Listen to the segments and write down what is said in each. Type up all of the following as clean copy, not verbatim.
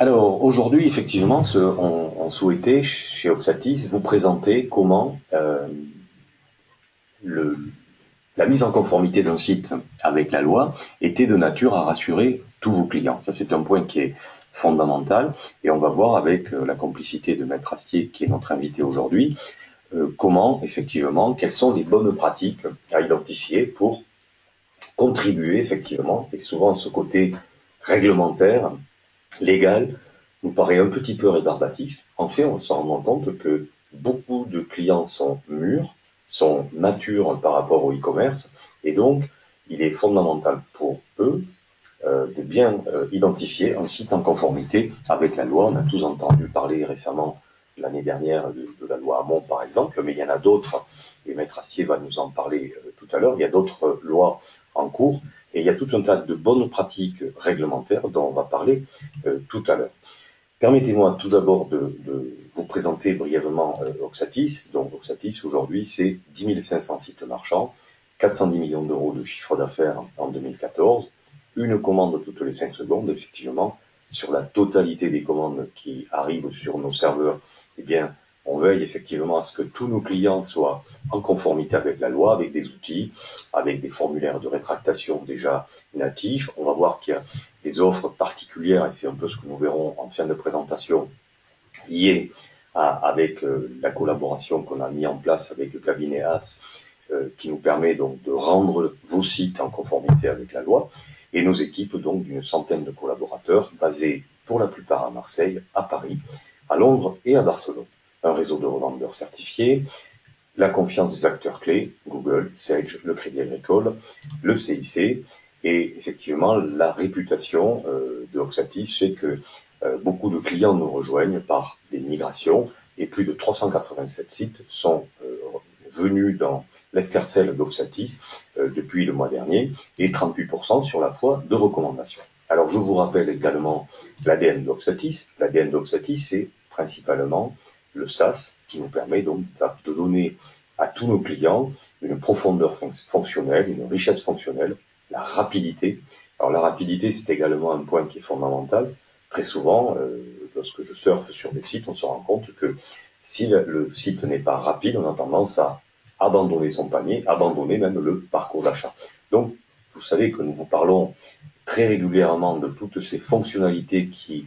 Alors aujourd'hui, effectivement, on souhaitait chez Oxatis vous présenter comment le- la mise en conformité d'un site avec la loi était de nature à rassurer tous vos clients. Ça, c'est un point qui est fondamental et on va voir avec la complicité de Maître Astier, qui est notre invité aujourd'hui, comment effectivement, quelles sont les bonnes pratiques à identifier pour contribuer effectivement, et souvent ce côté réglementaire, légal, nous paraît un petit peu rébarbatif. En fait, on se rend compte que beaucoup de clients sont mûrs, sont matures par rapport au e-commerce, et donc il est fondamental pour eux de bien identifier un site en conformité avec la loi. On a tous entendu parler récemment, l'année dernière, de la loi Hamon, par exemple, mais il y en a d'autres, et Maître Astier va nous en parler tout à l'heure. Il y a d'autres lois en cours, et il y a tout un tas de bonnes pratiques réglementaires dont on va parler tout à l'heure. Permettez-moi tout d'abord de vous présenter brièvement Oxatis. Donc Oxatis, aujourd'hui, c'est 10 500 sites marchands, 410 millions d'euros de chiffre d'affaires en 2014, une commande toutes les 5 secondes, effectivement. Sur la totalité des commandes qui arrivent sur nos serveurs, eh bien, on veille effectivement à ce que tous nos clients soient en conformité avec la loi, avec des outils, avec des formulaires de rétractation déjà natifs. On va voir qu'il y a des offres particulières, et c'est un peu ce que nous verrons en fin de présentation, liées avec la collaboration qu'on a mis en place avec le cabinet AS, qui nous permet donc de rendre vos sites en conformité avec la loi, et nos équipes donc d'une centaine de collaborateurs basés pour la plupart à Marseille, à Paris, à Londres et à Barcelone. Un réseau de revendeurs certifiés, la confiance des acteurs clés, Google, Sage, le Crédit Agricole, le CIC, et effectivement la réputation de Oxatis fait que beaucoup de clients nous rejoignent par des migrations, et plus de 387 sites sont venus dans l'escarcelle d'Oxatis depuis le mois dernier, et 38% sur la foi de recommandations. Alors je vous rappelle également l'ADN d'Oxatis. L'ADN d'Oxatis, c'est principalement le SaaS, qui nous permet donc de donner à tous nos clients une profondeur fonctionnelle, une richesse fonctionnelle, la rapidité. Alors la rapidité, c'est également un point qui est fondamental. Très souvent, lorsque je surfe sur des sites, on se rend compte que si le site n'est pas rapide, on a tendance à abandonner son panier, abandonner même le parcours d'achat. Donc, vous savez que nous vous parlons très régulièrement de toutes ces fonctionnalités qui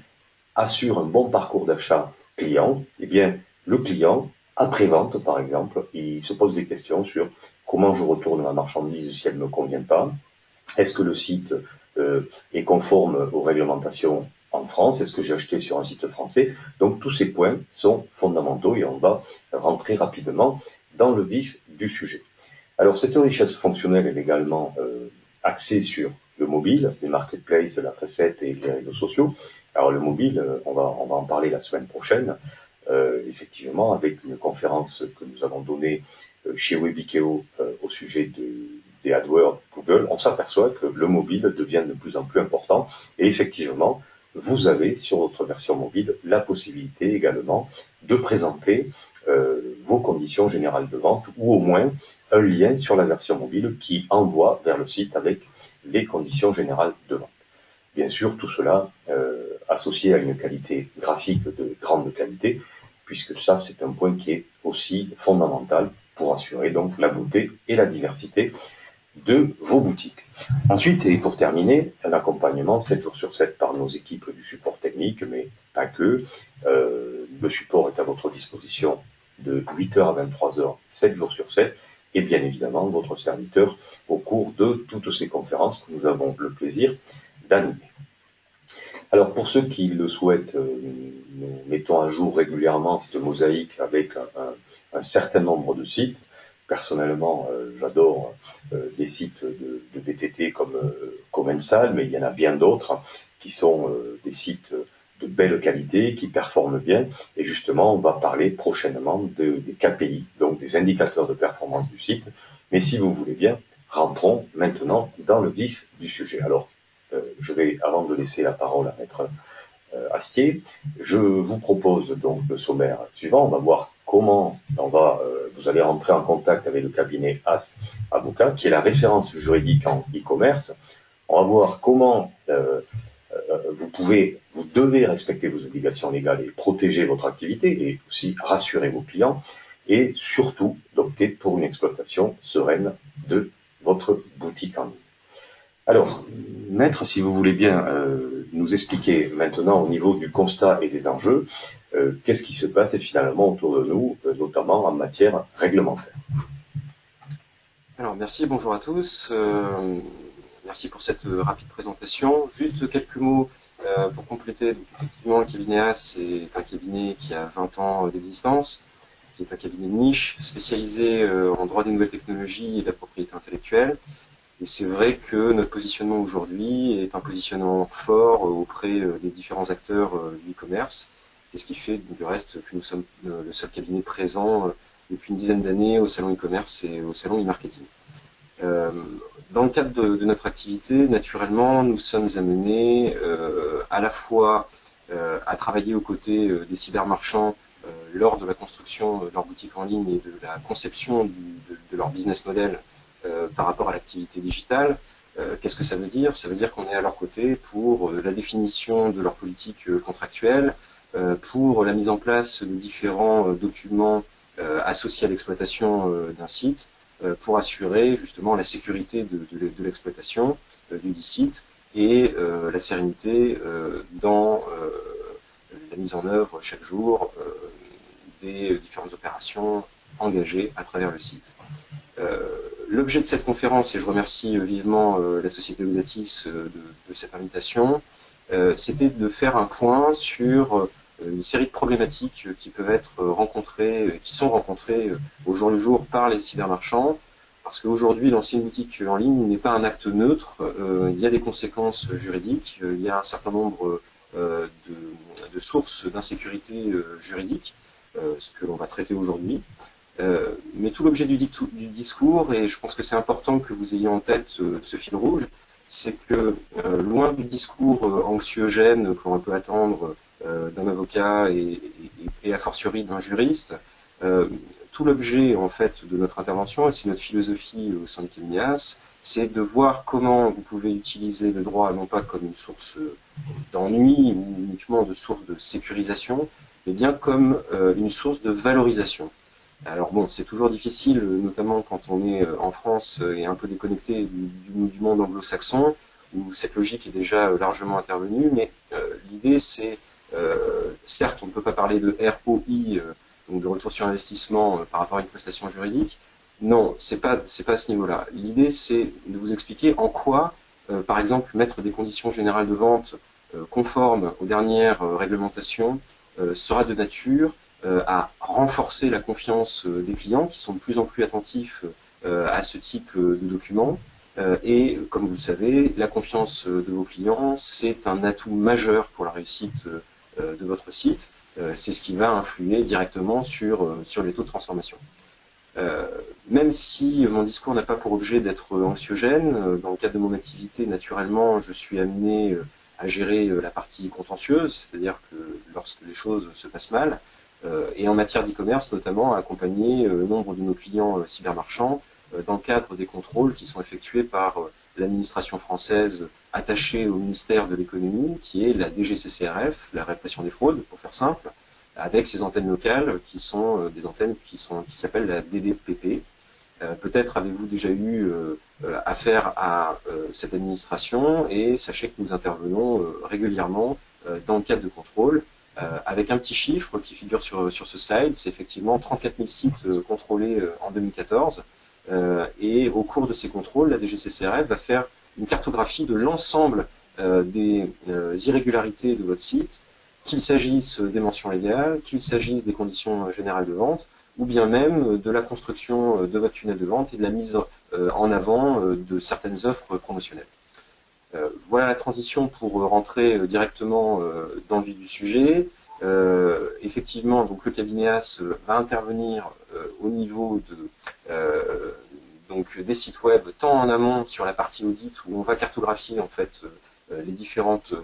assurent un bon parcours d'achat client. Eh bien, le client, après-vente par exemple, il se pose des questions sur comment je retourne ma marchandise si elle ne me convient pas. Est-ce que le site est conforme aux réglementations en France? Est-ce que j'ai acheté sur un site français? Donc tous ces points sont fondamentaux et on va rentrer rapidement dans le vif du sujet. Alors cette richesse fonctionnelle est également axée sur le mobile, les marketplaces, la facette et les réseaux sociaux. Alors le mobile, on va en parler la semaine prochaine, effectivement, avec une conférence que nous avons donnée chez Webikeo au sujet des AdWords Google. On s'aperçoit que le mobile devient de plus en plus important, et effectivement, vous avez sur votre version mobile la possibilité également de présenter vos conditions générales de vente, ou au moins un lien sur la version mobile qui envoie vers le site avec les conditions générales de vente. Bien sûr, tout cela associé à une qualité graphique de grande qualité, puisque ça, c'est un point qui est aussi fondamental pour assurer donc la beauté et la diversité de vos boutiques. Ensuite, et pour terminer, un accompagnement 7 jours sur 7 par nos équipes du support technique, mais pas que. Le support est à votre disposition de 8h à 23h, 7 jours sur 7, et bien évidemment votre serviteur au cours de toutes ces conférences que nous avons le plaisir d'animer. Alors pour ceux qui le souhaitent, nous mettons à jour régulièrement cette mosaïque avec un certain nombre de sites. Personnellement, j'adore les sites de VTT comme Commensal, mais il y en a bien d'autres qui sont des sites de belle qualité, qui performent bien. Et justement, on va parler prochainement des KPI, donc des indicateurs de performance du site. Mais si vous voulez bien, rentrons maintenant dans le vif du sujet. Alors, je vais, avant de laisser la parole à Maître Astier, je vous propose donc le sommaire suivant. On va voir comment vous allez rentrer en contact avec le cabinet AS Avocat, qui est la référence juridique en e-commerce. On va voir comment vous devez respecter vos obligations légales et protéger votre activité et aussi rassurer vos clients et surtout d'opter pour une exploitation sereine de votre boutique en ligne. Alors, Maître, si vous voulez bien nous expliquer maintenant au niveau du constat et des enjeux, qu'est-ce qui se passe finalement autour de nous, notamment en matière réglementaire. Alors, merci, bonjour à tous. Merci pour cette rapide présentation. Juste quelques mots pour compléter. Donc, effectivement, le cabinet AS, c'est un cabinet qui a 20 ans d'existence, qui est un cabinet de niche spécialisé en droit des nouvelles technologies et de la propriété intellectuelle. Et c'est vrai que notre positionnement aujourd'hui est un positionnement fort auprès des différents acteurs du e-commerce. C'est ce qui fait du reste que nous sommes le seul cabinet présent depuis une dizaine d'années au salon e-commerce et au salon e-marketing. Dans le cadre de notre activité, naturellement, nous sommes amenés à la fois à travailler aux côtés des cybermarchands lors de la construction de leur boutique en ligne et de la conception de leur business model par rapport à l'activité digitale. Qu'est-ce que ça veut dire? Ça veut dire qu'on est à leur côté pour la définition de leur politique contractuelle, pour la mise en place de différents documents associés à l'exploitation d'un site, pour assurer justement la sécurité de l'exploitation du dit site et la sérénité dans la mise en œuvre chaque jour des différentes opérations engagées à travers le site. L'objet de cette conférence, et je remercie vivement la société Osatis de cette invitation, c'était de faire un point sur une série de problématiques qui peuvent être rencontrées, qui sont rencontrées au jour le jour par les cybermarchands, parce qu'aujourd'hui, lancer une boutique en ligne n'est pas un acte neutre, il y a des conséquences juridiques, il y a un certain nombre de sources d'insécurité juridique, ce que l'on va traiter aujourd'hui. Mais tout l'objet du discours, et je pense que c'est important que vous ayez en tête ce fil rouge, c'est que loin du discours anxiogène que l'on peut attendre d'un avocat et a fortiori d'un juriste, tout l'objet en fait de notre intervention, et c'est notre philosophie au sein de Kilmias, c'est de voir comment vous pouvez utiliser le droit non pas comme une source d'ennui ou uniquement de source de sécurisation, mais bien comme une source de valorisation. Alors bon, c'est toujours difficile, notamment quand on est en France et un peu déconnecté du monde anglo-saxon, où cette logique est déjà largement intervenue, mais l'idée c'est, certes on ne peut pas parler de ROI, donc de retour sur investissement par rapport à une prestation juridique, non, c'est pas à ce niveau-là. L'idée c'est de vous expliquer en quoi, par exemple, mettre des conditions générales de vente conformes aux dernières réglementations sera de nature à renforcer la confiance des clients qui sont de plus en plus attentifs à ce type de documents. Et comme vous le savez, la confiance de vos clients, c'est un atout majeur pour la réussite de votre site. C'est ce qui va influer directement sur les taux de transformation. Même si mon discours n'a pas pour objet d'être anxiogène, dans le cadre de mon activité, naturellement, je suis amené à gérer la partie contentieuse, c'est-à-dire que lorsque les choses se passent mal, et en matière d'e-commerce notamment, à accompagner nombre de nos clients cybermarchands dans le cadre des contrôles qui sont effectués par l'administration française attachée au ministère de l'économie, qui est la DGCCRF, la répression des fraudes, pour faire simple, avec ses antennes locales qui sont des antennes qui s'appellent la DDPP. Peut-être avez-vous déjà eu affaire à cette administration et sachez que nous intervenons régulièrement dans le cadre de contrôles avec un petit chiffre qui figure sur ce slide, c'est effectivement 34 000 sites contrôlés en 2014 et au cours de ces contrôles, la DGCCRF va faire une cartographie de l'ensemble des irrégularités de votre site, qu'il s'agisse des mentions légales, qu'il s'agisse des conditions générales de vente, ou bien même de la construction de votre tunnel de vente et de la mise en avant de certaines offres promotionnelles. Voilà la transition pour rentrer directement dans le vif du sujet. Effectivement, donc le cabinet AS va intervenir au niveau donc des sites web, tant en amont sur la partie audit où on va cartographier en fait les différentes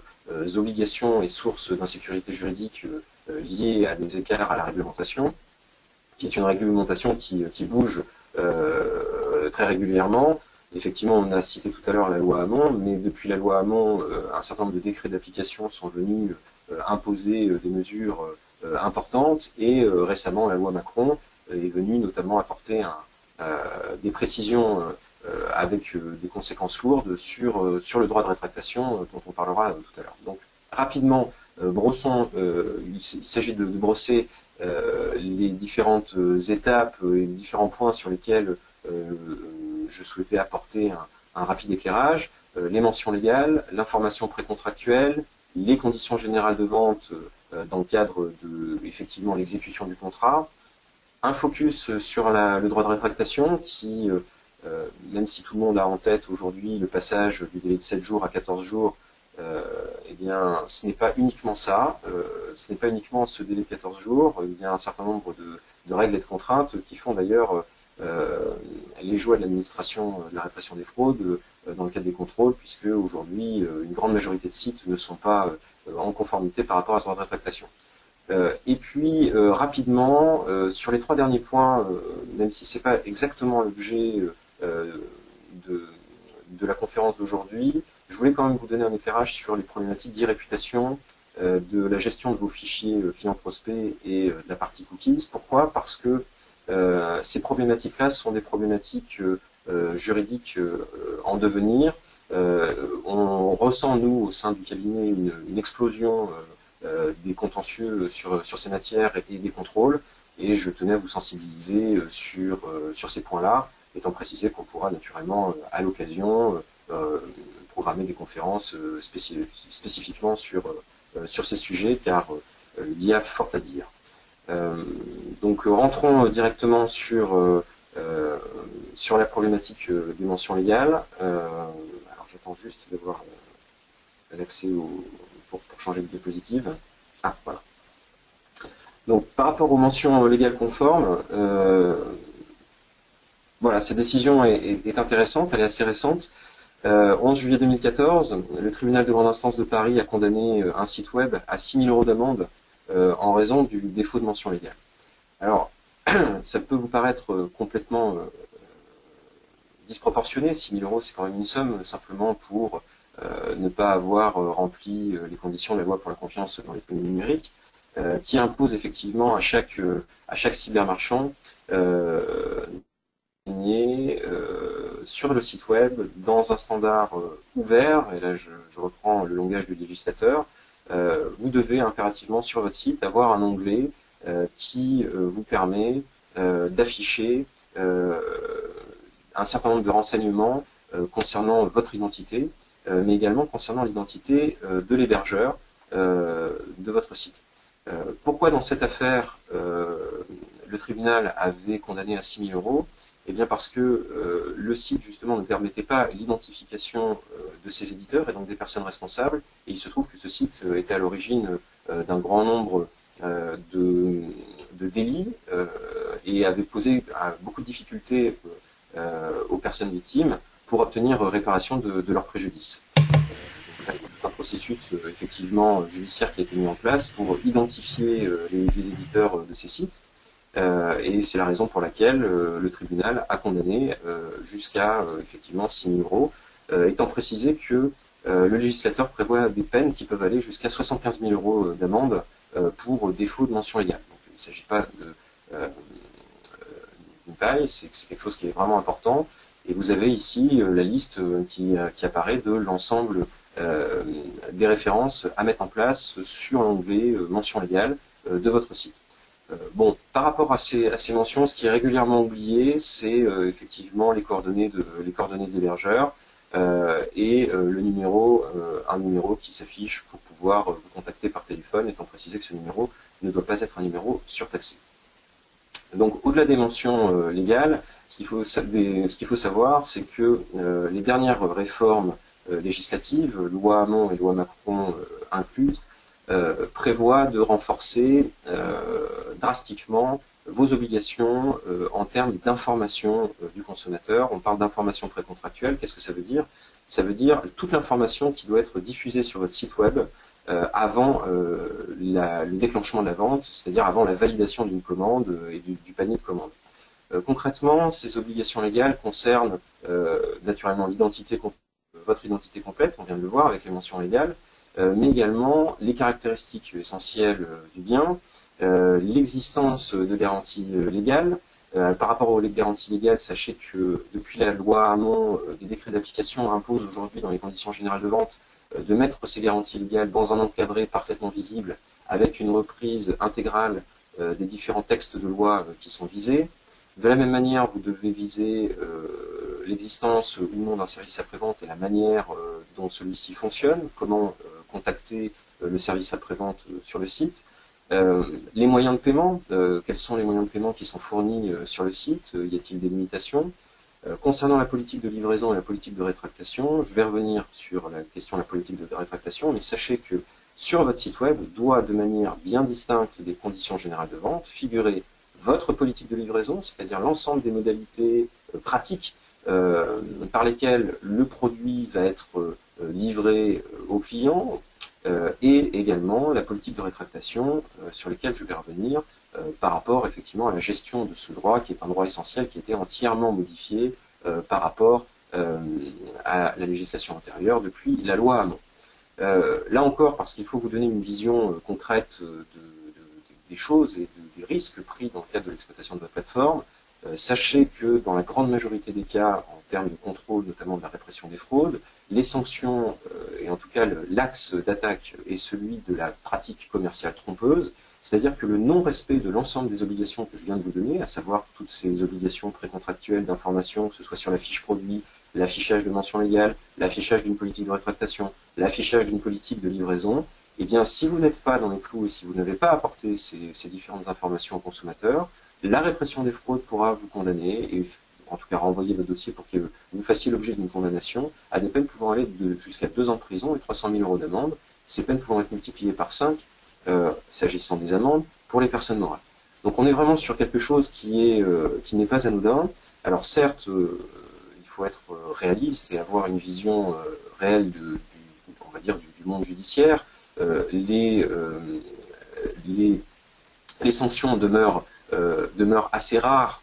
obligations et sources d'insécurité juridique liées à des écarts à la réglementation, qui est une réglementation qui bouge très régulièrement. Effectivement, on a cité tout à l'heure la loi Hamon, mais depuis la loi Hamon, un certain nombre de décrets d'application sont venus imposer des mesures importantes, et récemment la loi Macron est venue notamment apporter des précisions avec des conséquences lourdes sur le droit de rétractation dont on parlera tout à l'heure. Donc rapidement, brossons, il s'agit de brosser les différentes étapes et les différents points sur lesquels je souhaitais apporter un rapide éclairage. Les mentions légales, l'information précontractuelle, les conditions générales de vente dans le cadre de effectivement l'exécution du contrat, un focus sur le droit de rétractation qui, même si tout le monde a en tête aujourd'hui le passage du délai de 7 jours à 14 jours, eh bien, ce n'est pas uniquement ça, ce n'est pas uniquement ce délai de 14 jours, il y a un certain nombre de règles et de contraintes qui font d'ailleurs les joies de l'administration de la répression des fraudes dans le cadre des contrôles, puisque aujourd'hui, une grande majorité de sites ne sont pas en conformité par rapport à ce droit de rétractation. Et puis, rapidement, sur les 3 derniers points, même si ce n'est pas exactement l'objet de la conférence d'aujourd'hui, je voulais quand même vous donner un éclairage sur les problématiques d'e-réputation, de la gestion de vos fichiers clients prospects et de la partie cookies. Pourquoi? Parce que ces problématiques-là sont des problématiques juridiques en devenir. On ressent, nous, au sein du cabinet, une explosion des contentieux sur ces matières et des contrôles, et je tenais à vous sensibiliser sur ces points-là, étant précisé qu'on pourra naturellement, à l'occasion, programmer des conférences spécifiquement sur ces sujets, car il y a fort à dire. Donc rentrons directement sur la problématique des mentions légales. Alors j'attends juste d'avoir l'accès pour changer de diapositive. Ah, voilà. Donc par rapport aux mentions légales conformes, voilà, cette décision est intéressante, elle est assez récente. 11 juillet 2014, le tribunal de grande instance de Paris a condamné un site web à 6 000 € d'amende en raison du défaut de mention légale. Alors, ça peut vous paraître complètement disproportionné. 6 000 €, c'est quand même une somme, simplement pour ne pas avoir rempli les conditions de la loi pour la confiance dans l'économie numérique, qui impose effectivement à chaque cybermarchand sur le site web, dans un standard ouvert, et là je reprends le langage du législateur, vous devez impérativement sur votre site avoir un onglet qui vous permet d'afficher un certain nombre de renseignements concernant votre identité, mais également concernant l'identité de l'hébergeur de votre site. Pourquoi dans cette affaire le tribunal avait condamné à 6 000 €? Eh bien parce que le site justement ne permettait pas l'identification de ses éditeurs et donc des personnes responsables, et il se trouve que ce site était à l'origine d'un grand nombre de délits et avait posé beaucoup de difficultés aux personnes victimes pour obtenir réparation de leurs préjudices. Un processus effectivement judiciaire qui a été mis en place pour identifier les éditeurs de ces sites. Et c'est la raison pour laquelle le tribunal a condamné jusqu'à effectivement 6 000 €, étant précisé que le législateur prévoit des peines qui peuvent aller jusqu'à 75 000 € d'amende pour défaut de mention légale. Donc, il ne s'agit pas d'une paille, c'est quelque chose qui est vraiment important. Et vous avez ici la liste qui apparaît de l'ensemble des références à mettre en place sur l'onglet mention légale de votre site. Bon, par rapport à ces mentions, ce qui est régulièrement oublié, c'est effectivement les coordonnées de l'hébergeur et un numéro qui s'affiche pour pouvoir vous contacter par téléphone, étant précisé que ce numéro ne doit pas être un numéro surtaxé. Donc, au-delà des mentions légales, ce qu'il faut savoir, c'est que les dernières réformes législatives, loi Hamon et loi Macron incluses, prévoit de renforcer drastiquement vos obligations en termes d'information du consommateur. On parle d'information précontractuelle. Qu'est-ce que ça veut dire? Ça veut dire toute l'information qui doit être diffusée sur votre site web avant le déclenchement de la vente, c'est-à-dire avant la validation d'une commande et du panier de commande. Concrètement, ces obligations légales concernent naturellement votre identité complète, on vient de le voir avec les mentions légales, mais également les caractéristiques essentielles du bien, l'existence de garanties légales. Par rapport aux garanties légales, sachez que depuis la loi Hamon, des décrets d'application imposent aujourd'hui dans les conditions générales de vente de mettre ces garanties légales dans un encadré parfaitement visible avec une reprise intégrale des différents textes de loi qui sont visés. De la même manière, vous devez viser l'existence ou non d'un service après-vente et la manière dont celui-ci fonctionne, comment contacter le service après-vente sur le site. Les moyens de paiement, quels sont les moyens de paiement qui sont fournis sur le site, y a-t-il des limitations? Concernant la politique de livraison et la politique de rétractation, je vais revenir sur la question de la politique de rétractation, mais sachez que sur votre site web doit de manière bien distincte des conditions générales de vente figurer votre politique de livraison, c'est-à-dire l'ensemble des modalités pratiques par lesquelles le produit va être livré au client, et également la politique de rétractation sur lesquelles je vais revenir par rapport effectivement à la gestion de ce droit qui est un droit essentiel qui a été entièrement modifié par rapport à la législation antérieure depuis la loi Hamon. Là encore, parce qu'il faut vous donner une vision concrète des choses et des risques pris dans le cadre de l'exploitation de votre plateforme, sachez que dans la grande majorité des cas, en termes de contrôle, notamment de la répression des fraudes, les sanctions, et en tout cas l'axe d'attaque, est celui de la pratique commerciale trompeuse, c'est-à-dire que le non-respect de l'ensemble des obligations que je viens de vous donner, à savoir toutes ces obligations précontractuelles d'information, que ce soit sur la fiche produit, l'affichage de mentions légales, l'affichage d'une politique de rétractation, l'affichage d'une politique de livraison, eh bien, si vous n'êtes pas dans les clous et si vous n'avez pas apporté ces différentes informations aux consommateurs, la répression des fraudes pourra vous condamner et en tout cas renvoyer votre dossier pour que vous fassiez l'objet d'une condamnation à des peines pouvant aller jusqu'à 2 ans de prison et 300 000 € d'amende, ces peines pouvant être multipliées par 5 s'agissant des amendes pour les personnes morales. Donc on est vraiment sur quelque chose qui n'est pas anodin. Alors certes, il faut être réaliste et avoir une vision réelle on va dire du monde judiciaire. Les sanctions demeurent assez rares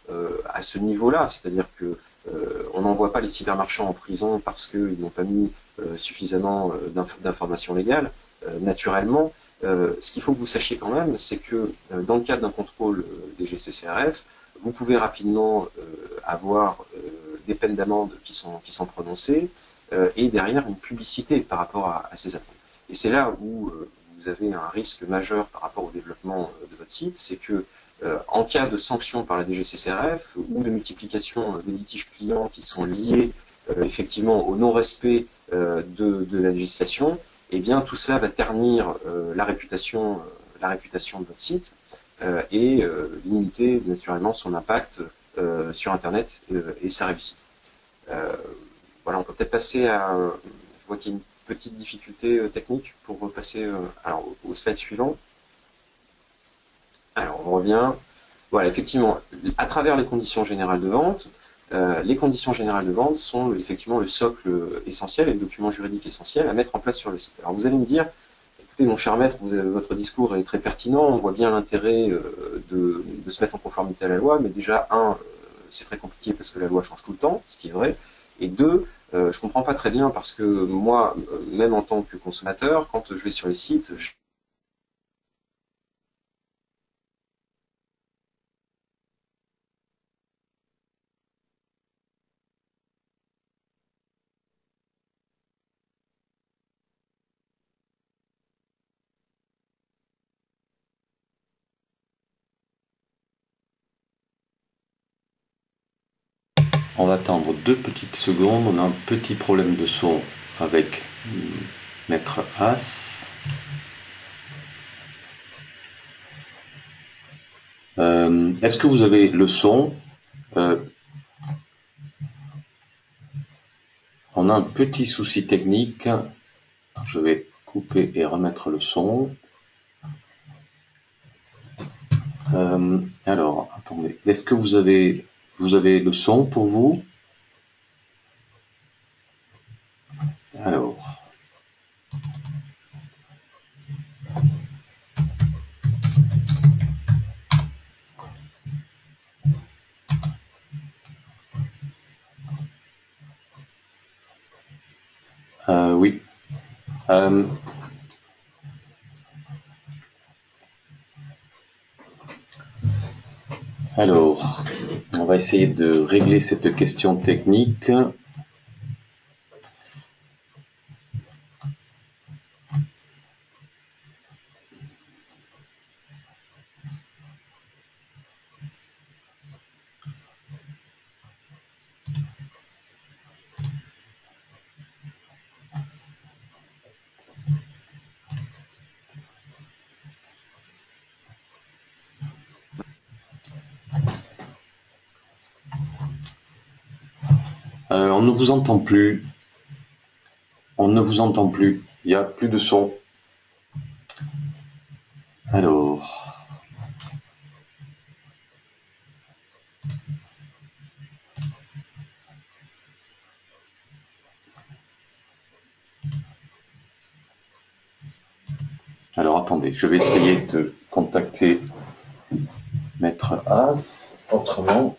à ce niveau-là, c'est-à-dire que on n'envoie pas les cybermarchands en prison parce qu'ils n'ont pas mis suffisamment d'informations légales. Naturellement, ce qu'il faut que vous sachiez quand même, c'est que dans le cadre d'un contrôle des GCCRF, vous pouvez rapidement avoir des peines d'amende qui sont prononcées et derrière une publicité par rapport à ces amendes. Et c'est là où vous avez un risque majeur par rapport au développement de votre site, c'est que en cas de sanction par la DGCCRF ou de multiplication des litiges clients qui sont liés effectivement au non-respect de la législation, eh bien tout cela va ternir la réputation de votre site et limiter naturellement son impact sur Internet et sa réussite. Voilà, on peut peut-être passer à... je vois qu'il y a une petite difficulté technique pour repasser alors, au slide suivant. Alors, on revient. Voilà, effectivement, à travers les conditions générales de vente, les conditions générales de vente sont effectivement le socle essentiel et le document juridique essentiel à mettre en place sur le site. Alors, vous allez me dire, écoutez, mon cher maître, votre discours est très pertinent, on voit bien l'intérêt de se mettre en conformité à la loi, mais déjà, c'est très compliqué parce que la loi change tout le temps, ce qui est vrai, et deux, je comprends pas très bien parce que moi, même en tant que consommateur, quand je vais sur les sites, On va attendre 2 petites secondes, on a un petit problème de son avec Maître As. Est-ce que vous avez le son? On a un petit souci technique. Je vais couper et remettre le son. Alors, attendez. Est-ce que vous avez le son pour vous? Alors. Alors, on va essayer de régler cette question technique. On ne vous entend plus. On ne vous entend plus. Il n'y a plus de son. Alors. Alors attendez, je vais essayer de contacter Maître As autrement.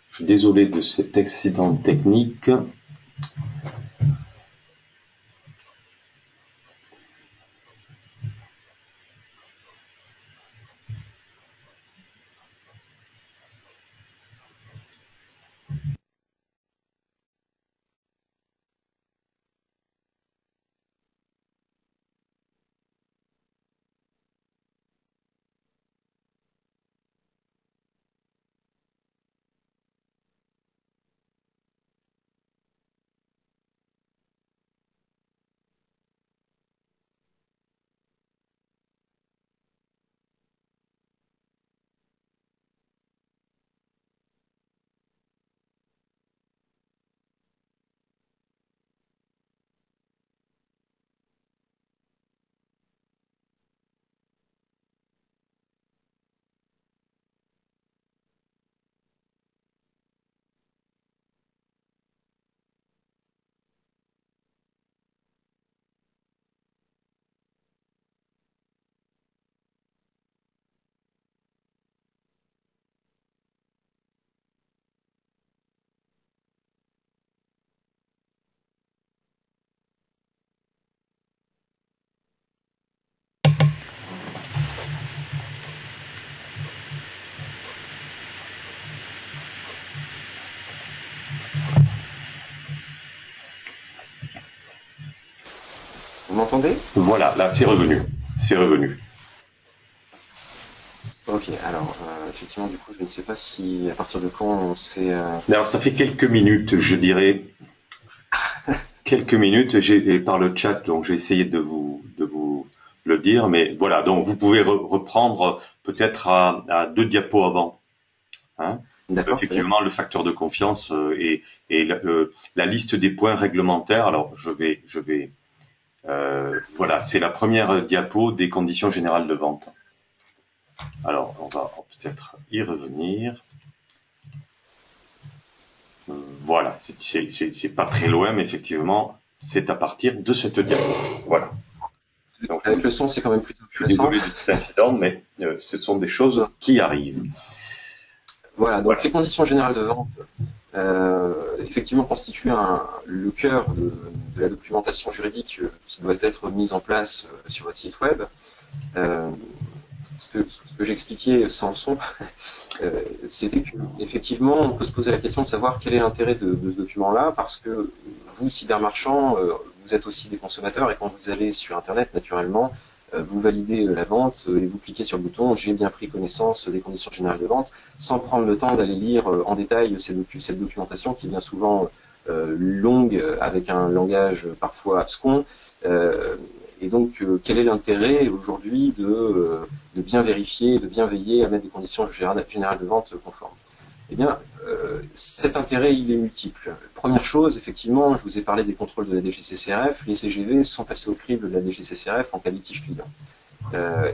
Je suis désolé de cet accident technique. Vous m'entendez? Voilà, là c'est revenu. C'est revenu. Ok, alors effectivement, du coup, je ne sais pas si à partir de quand on s'est. Alors ça fait quelques minutes, je dirais. Quelques minutes, j'ai par le chat, donc j'ai essayé de vous le dire, mais voilà, donc vous pouvez reprendre peut-être à 2 diapos avant. Hein. D'accord. Effectivement, le facteur de confiance et la liste des points réglementaires. Alors je vais voilà, c'est la première diapo des conditions générales de vente. Alors on va peut-être y revenir. Voilà, c'est pas très loin, mais effectivement, c'est à partir de cette diapo. Voilà. Donc, avec le son, c'est quand même plus intéressant. Désolé de cet incident, mais ce sont des choses qui arrivent. Voilà, donc les conditions générales de vente, effectivement, constituent le cœur de la documentation juridique qui doit être mise en place sur votre site web. Ce que j'expliquais sans le son, c'était qu'effectivement, on peut se poser la question de savoir quel est l'intérêt de ce document-là, parce que vous, cybermarchands, vous êtes aussi des consommateurs, et quand vous allez sur Internet, naturellement, vous validez la vente et vous cliquez sur le bouton « J'ai bien pris connaissance des conditions générales de vente », sans prendre le temps d'aller lire en détail cette documentation qui est bien souvent longue, avec un langage parfois abscon. Et donc, quel est l'intérêt aujourd'hui de bien vérifier, de bien veiller à mettre des conditions générales de vente conformes? Eh bien, cet intérêt, il est multiple. Première chose, effectivement, je vous ai parlé des contrôles de la DGCCRF. Les CGV sont passés au crible de la DGCCRF en cas de litige client.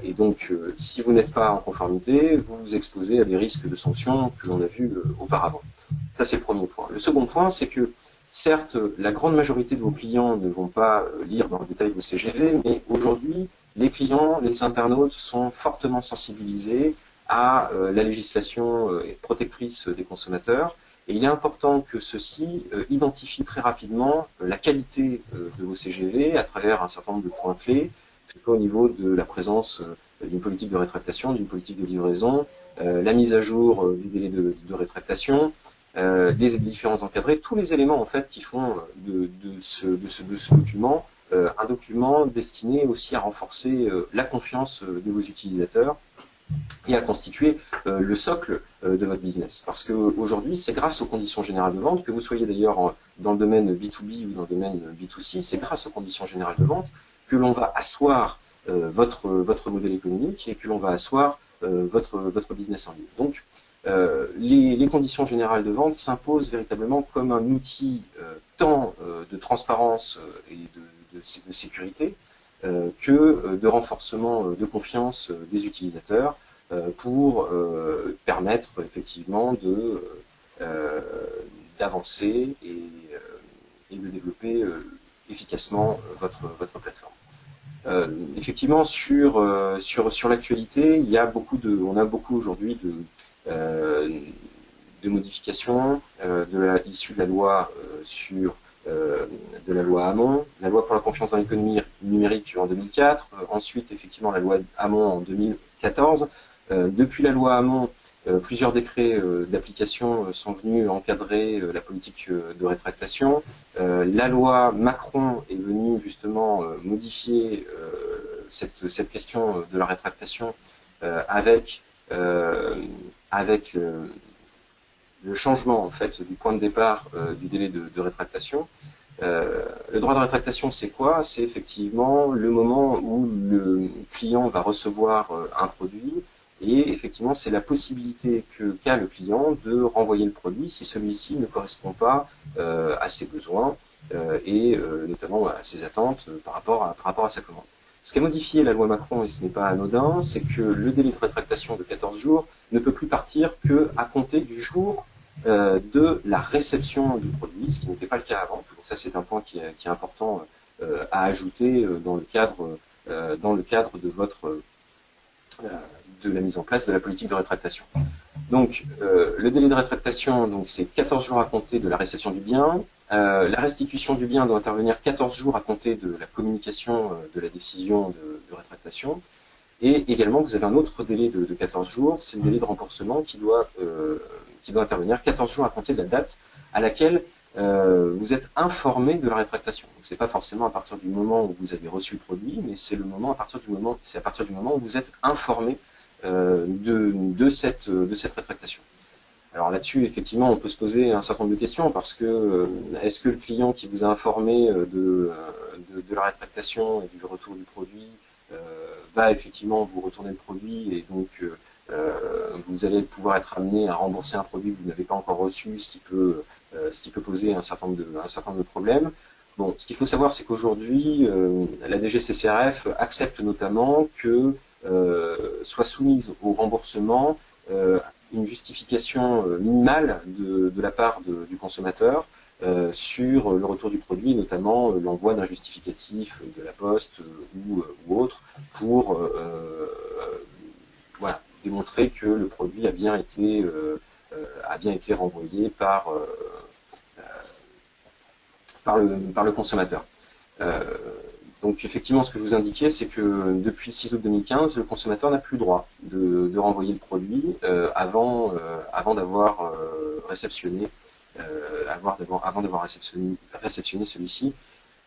Et donc, si vous n'êtes pas en conformité, vous vous exposez à des risques de sanctions que l'on a vus auparavant. Ça, c'est le premier point. Le second point, c'est que certes, la grande majorité de vos clients ne vont pas lire dans le détail vos CGV, mais aujourd'hui, les clients, les internautes sont fortement sensibilisés à la législation protectrice des consommateurs. Et il est important que ceux-ci identifient très rapidement la qualité de vos CGV à travers un certain nombre de points clés, que ce soit au niveau de la présence d'une politique de rétractation, d'une politique de livraison, la mise à jour du délai de rétractation, les différents encadrés, tous les éléments en fait qui font de ce document un document destiné aussi à renforcer la confiance de vos utilisateurs et à constituer le socle de votre business. Parce qu'aujourd'hui, c'est grâce aux conditions générales de vente, que vous soyez d'ailleurs dans le domaine B2B ou dans le domaine B2C, c'est grâce aux conditions générales de vente que l'on va asseoir votre modèle économique et que l'on va asseoir votre business en ligne. Donc, les conditions générales de vente s'imposent véritablement comme un outil tant de transparence et de sécurité que de renforcement de confiance des utilisateurs pour permettre effectivement d'avancer et de développer efficacement votre plateforme. Effectivement, sur l'actualité, on a beaucoup aujourd'hui de modifications issues de la loi de la loi Hamon, la loi pour la confiance dans l'économie numérique en 2004, ensuite effectivement la loi Hamon en 2014. Depuis la loi Hamon, plusieurs décrets d'application sont venus encadrer la politique de rétractation. La loi Macron est venue justement modifier cette question de la rétractation avec le changement en fait du point de départ du délai de rétractation. Le droit de rétractation, c'est quoi? C'est effectivement le moment où le client va recevoir un produit et effectivement c'est la possibilité qu'a le client de renvoyer le produit si celui-ci ne correspond pas à ses besoins et notamment à ses attentes par rapport à sa commande. Ce qu'a modifié la loi Macron, et ce n'est pas anodin, c'est que le délai de rétractation de 14 jours ne peut plus partir qu'à compter du jour de la réception du produit, ce qui n'était pas le cas avant. Donc ça, c'est un point qui est important à ajouter dans le cadre de la mise en place de la politique de rétractation. Donc, le délai de rétractation, c'est 14 jours à compter de la réception du bien. La restitution du bien doit intervenir 14 jours à compter de la communication de la décision de rétractation. Et également, vous avez un autre délai de 14 jours, c'est le délai de remboursement qui doit intervenir 14 jours à compter de la date à laquelle vous êtes informé de la rétractation. Donc, c'est pas forcément à partir du moment où vous avez reçu le produit, mais c'est à partir du moment où vous êtes informé de cette rétractation. Alors là-dessus, effectivement, on peut se poser un certain nombre de questions parce que est-ce que le client qui vous a informé de la rétractation et du retour du produit va effectivement vous retourner le produit et donc vous allez pouvoir être amené à rembourser un produit que vous n'avez pas encore reçu, ce qui peut poser un certain nombre de problèmes. Bon, ce qu'il faut savoir, c'est qu'aujourd'hui, la DGCCRF accepte notamment que soit soumise au remboursement une justification minimale de la part du consommateur sur le retour du produit, notamment l'envoi d'un justificatif de la Poste ou autre pour voilà, démontrer que le produit a bien été renvoyé par le consommateur. Donc effectivement, ce que je vous indiquais, c'est que depuis le 6 août 2015, le consommateur n'a plus le droit de renvoyer le produit avant d'avoir réceptionné, réceptionné celui-ci.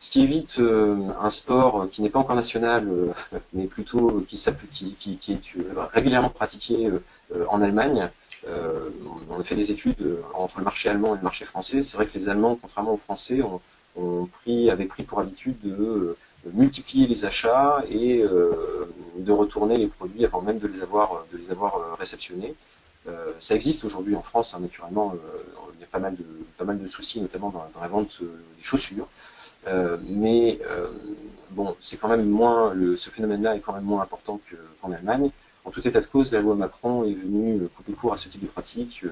Ce qui évite un sport qui n'est pas encore national, mais plutôt qui est régulièrement pratiqué en Allemagne. On a fait des études entre le marché allemand et le marché français. C'est vrai que les Allemands, contrairement aux Français, avaient pris pour habitude de multiplier les achats et de retourner les produits avant même de les avoir réceptionnés. Ça existe aujourd'hui en France, hein, naturellement. Il y a pas mal de soucis, notamment dans la vente des chaussures. Mais bon, c'est quand même ce phénomène-là est quand même moins important qu'en Allemagne. En tout état de cause, la loi Macron est venue couper court à ce type de pratique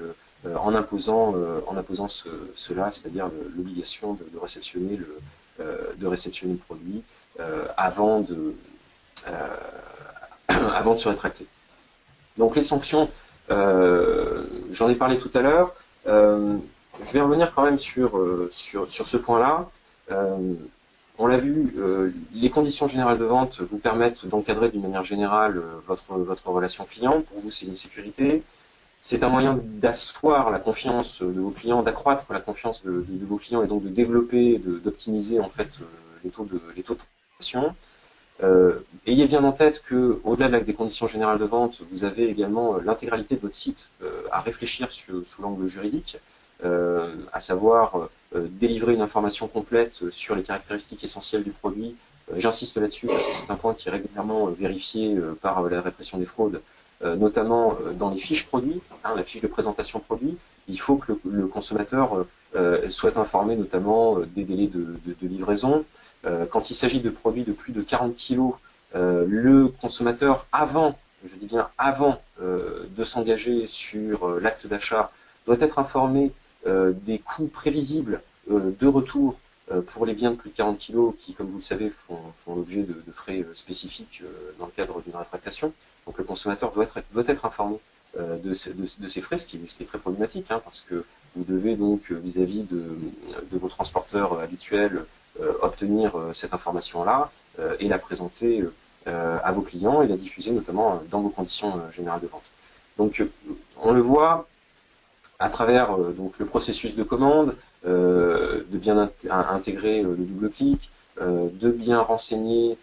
en imposant cela, c'est-à-dire l'obligation de réceptionner le produit avant avant de se rétracter. Donc les sanctions, j'en ai parlé tout à l'heure. Je vais revenir quand même sur ce point-là. On l'a vu, les conditions générales de vente vous permettent d'encadrer d'une manière générale votre relation client. Pour vous, c'est une sécurité. C'est un moyen d'asseoir la confiance de vos clients, d'accroître la confiance de vos clients et donc de développer, d'optimiser en fait les taux de transaction. Ayez bien en tête que, au-delà des conditions générales de vente, vous avez également l'intégralité de votre site à réfléchir sous l'angle juridique, à savoir délivrer une information complète sur les caractéristiques essentielles du produit. J'insiste là-dessus parce que c'est un point qui est régulièrement vérifié par la répression des fraudes, notamment dans les fiches produits, la fiche de présentation produit. Il faut que le consommateur soit informé notamment des délais de livraison. Quand il s'agit de produits de plus de 40 kg, le consommateur, je dis bien avant de s'engager sur l'acte d'achat, doit être informé des coûts prévisibles de retour pour les biens de plus de 40 kg qui, comme vous le savez, font l'objet de frais spécifiques dans le cadre d'une rétractation. Donc le consommateur doit être informé de ces frais, ce qui est très problématique, parce que vous devez donc, vis-à-vis de vos transporteurs habituels, obtenir cette information-là et la présenter à vos clients et la diffuser notamment dans vos conditions générales de vente. Donc on le voit à travers donc le processus de commande, de bien intégrer le double clic, de bien renseigner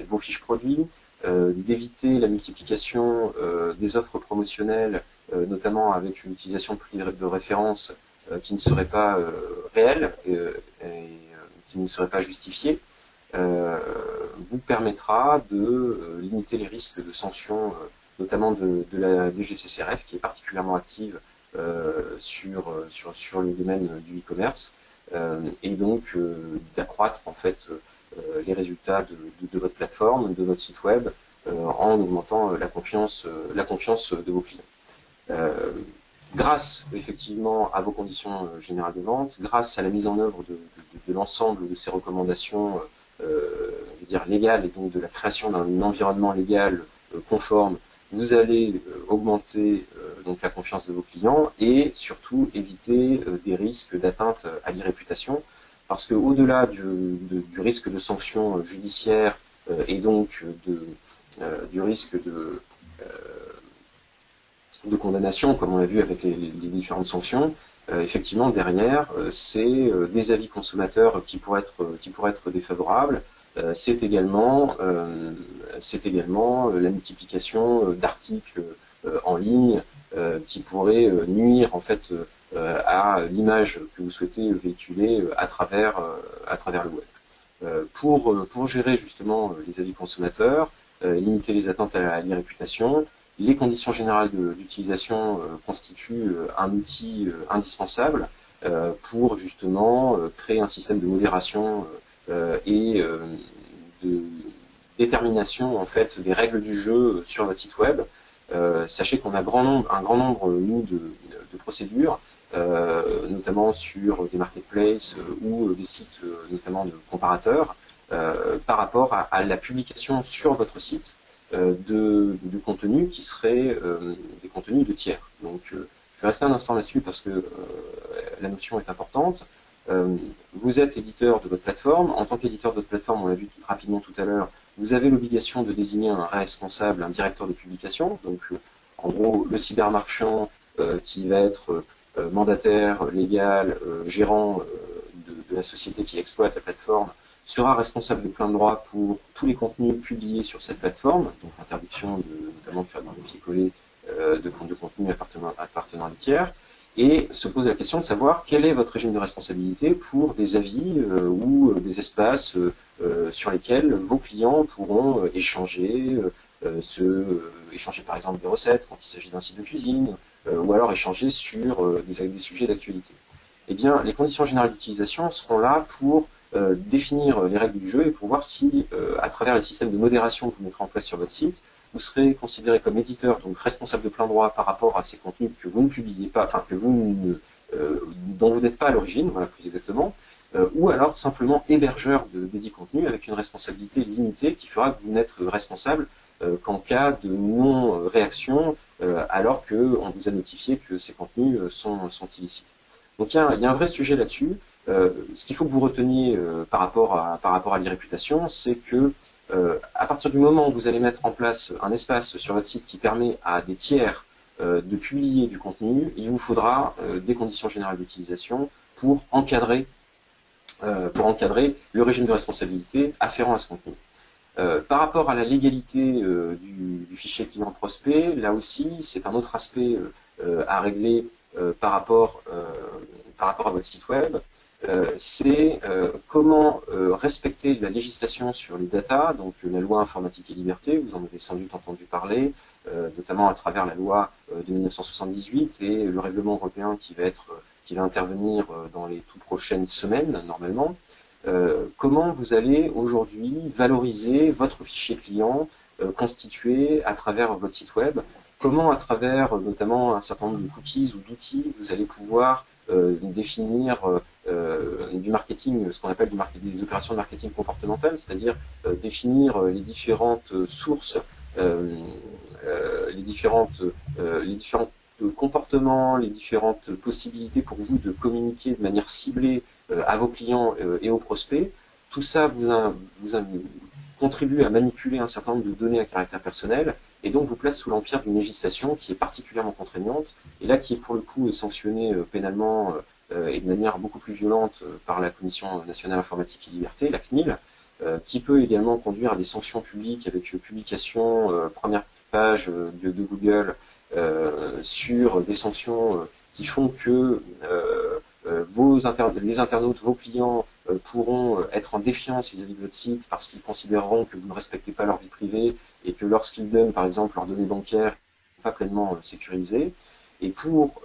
vos fiches produits, d'éviter la multiplication des offres promotionnelles, notamment avec une utilisation de prix de référence qui ne serait pas réelle et qui ne serait pas justifiée, vous permettra de limiter les risques de sanctions, notamment de la DGCCRF, qui est particulièrement active sur le domaine du e-commerce, et donc d'accroître en fait les résultats de votre plateforme, de votre site web, en augmentant la confiance de vos clients. Grâce effectivement à vos conditions générales de vente, grâce à la mise en œuvre de l'ensemble de ces recommandations légales et donc de la création d'un environnement légal conforme, vous allez augmenter donc la confiance de vos clients et surtout éviter des risques d'atteinte à l'e-réputation, parce que au-delà du risque de sanction judiciaire et donc du risque de condamnation, comme on l'a vu avec les différentes sanctions, effectivement derrière c'est des avis consommateurs qui pourraient être défavorables. C'est également la multiplication d'articles en ligne qui pourraient nuire en fait à l'image que vous souhaitez véhiculer à travers le web. Pour gérer justement les avis consommateurs, limiter les atteintes à l'e-réputation, les conditions générales d'utilisation constituent un outil indispensable pour justement créer un système de modération et de détermination en fait des règles du jeu sur votre site web. Sachez qu'on a un grand nombre nous de procédures, notamment sur des marketplaces ou des sites notamment de comparateurs, par rapport à la publication sur votre site de contenus qui seraient des contenus de tiers. Donc je vais rester un instant là-dessus parce que la notion est importante. Vous êtes éditeur de votre plateforme. En tant qu'éditeur de votre plateforme, on l'a vu rapidement tout à l'heure, vous avez l'obligation de désigner un responsable, un directeur de publication. Donc en gros, le cybermarchand qui va être mandataire, légal, gérant de la société qui exploite la plateforme, sera responsable de plein droit pour tous les contenus publiés sur cette plateforme, donc l'interdiction notamment de faire des copier-coller de contenus appartenant à des tiers, et se pose la question de savoir quel est votre régime de responsabilité pour des avis ou des espaces sur lesquels vos clients pourront échanger, échanger par exemple des recettes quand il s'agit d'un site de cuisine, ou alors échanger sur des sujets d'actualité. Eh bien, les conditions générales d'utilisation seront là pour définir les règles du jeu et pour voir si, à travers les systèmes de modération que vous mettrez en place sur votre site, vous serez considéré comme éditeur, donc responsable de plein droit par rapport à ces contenus que vous ne publiez pas, enfin dont vous n'êtes pas à l'origine, voilà plus exactement, ou alors simplement hébergeur des dits contenus avec une responsabilité limitée qui fera que vous n'êtes responsable qu'en cas de non-réaction alors qu'on vous a notifié que ces contenus sont illicites. Donc il y a un vrai sujet là-dessus. Ce qu'il faut que vous reteniez par rapport à l'e-réputation, c'est que à partir du moment où vous allez mettre en place un espace sur votre site qui permet à des tiers de publier du contenu, il vous faudra des conditions générales d'utilisation pour encadrer le régime de responsabilité afférent à ce contenu. Par rapport à la légalité du fichier client prospect, là aussi, c'est un autre aspect à régler par rapport à votre site web. C'est comment respecter la législation sur les data, donc la loi informatique et liberté, vous en avez sans doute entendu parler, notamment à travers la loi de 1978 et le règlement européen qui va intervenir dans les toutes prochaines semaines, normalement. Comment vous allez aujourd'hui valoriser votre fichier client constitué à travers votre site web, comment à travers notamment un certain nombre de cookies ou d'outils vous allez pouvoir définir du marketing, ce qu'on appelle des opérations de marketing comportemental, c'est-à-dire définir les différentes sources, les différents comportements, les différentes possibilités pour vous de communiquer de manière ciblée à vos clients et aux prospects. Tout ça vous contribue à manipuler un certain nombre de données à caractère personnel et donc vous place sous l'empire d'une législation qui est particulièrement contraignante et là qui est pour le coup sanctionnée pénalement et de manière beaucoup plus violente par la Commission nationale informatique et liberté, la CNIL, qui peut également conduire à des sanctions publiques avec publication première page de Google sur des sanctions qui font que les internautes, vos clients pourront être en défiance vis-à-vis de votre site parce qu'ils considéreront que vous ne respectez pas leur vie privée et que lorsqu'ils donnent par exemple leurs données bancaires, ils ne sont pas pleinement sécurisées. Et pour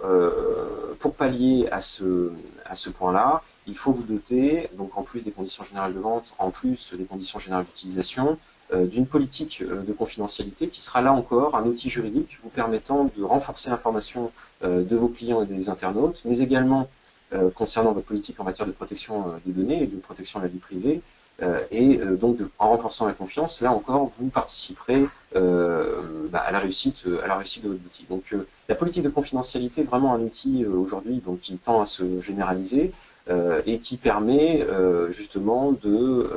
pallier à ce point-là, il faut vous doter, donc en plus des conditions générales de vente, en plus des conditions générales d'utilisation, d'une politique de confidentialité qui sera là encore un outil juridique vous permettant de renforcer l'information de vos clients et des internautes, mais également concernant votre politique en matière de protection des données et de protection de la vie privée. Donc, en renforçant la confiance, là encore, vous participerez à la réussite de votre outil. Donc, la politique de confidentialité est vraiment un outil aujourd'hui qui tend à se généraliser et qui permet justement de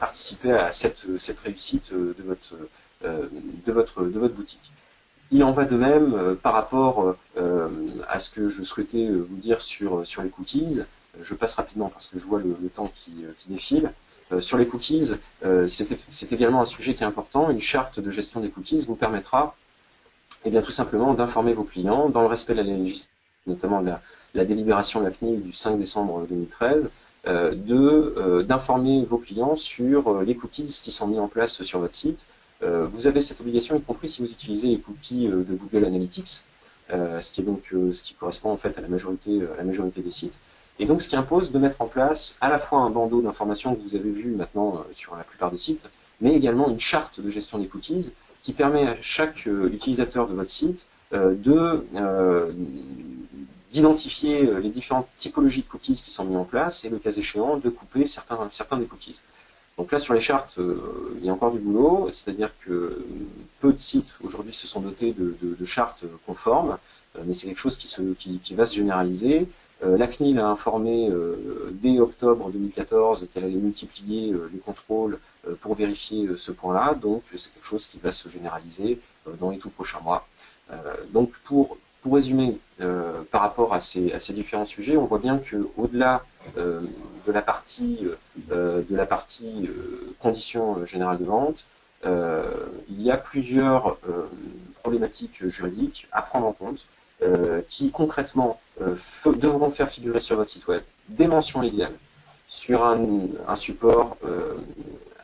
participer à cette réussite de votre boutique. Il en va de même par rapport à ce que je souhaitais vous dire sur les cookies. Je passe rapidement parce que je vois le temps qui défile. Sur les cookies, c'est également un sujet qui est important. Une charte de gestion des cookies vous permettra tout simplement d'informer vos clients dans le respect de la législation, notamment de la délibération de la CNIL du 5 décembre 2013, d'informer vos clients sur les cookies qui sont mis en place sur votre site. Vous avez cette obligation, y compris si vous utilisez les cookies de Google Analytics, ce qui correspond en fait à la majorité des sites. Et donc, ce qui impose de mettre en place à la fois un bandeau d'informations que vous avez vu maintenant sur la plupart des sites, mais également une charte de gestion des cookies qui permet à chaque utilisateur de votre site d'identifier les différentes typologies de cookies qui sont mis en place et, le cas échéant, de couper certains des cookies. Donc là, sur les chartes, il y a encore du boulot, c'est-à-dire que peu de sites aujourd'hui se sont dotés de chartes conformes, mais c'est quelque chose qui va se généraliser. La CNIL a informé dès octobre 2014 qu'elle allait multiplier les contrôles pour vérifier ce point-là, donc c'est quelque chose qui va se généraliser dans les tout prochains mois. Donc pour résumer, par rapport à ces différents sujets, on voit bien qu'au-delà de la partie conditions générales de vente, il y a plusieurs problématiques juridiques à prendre en compte qui concrètement devront faire figurer sur votre site web des mentions légales sur un support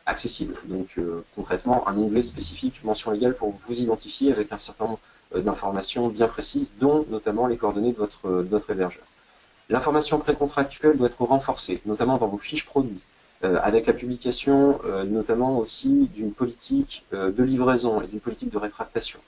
accessible. Donc concrètement, un onglet spécifique mention légale pour vous identifier avec un certain nombre d'informations bien précises, dont notamment les coordonnées de votre hébergeur. L'information précontractuelle doit être renforcée, notamment dans vos fiches produits, avec la publication notamment aussi d'une politique de livraison et d'une politique de rétractation.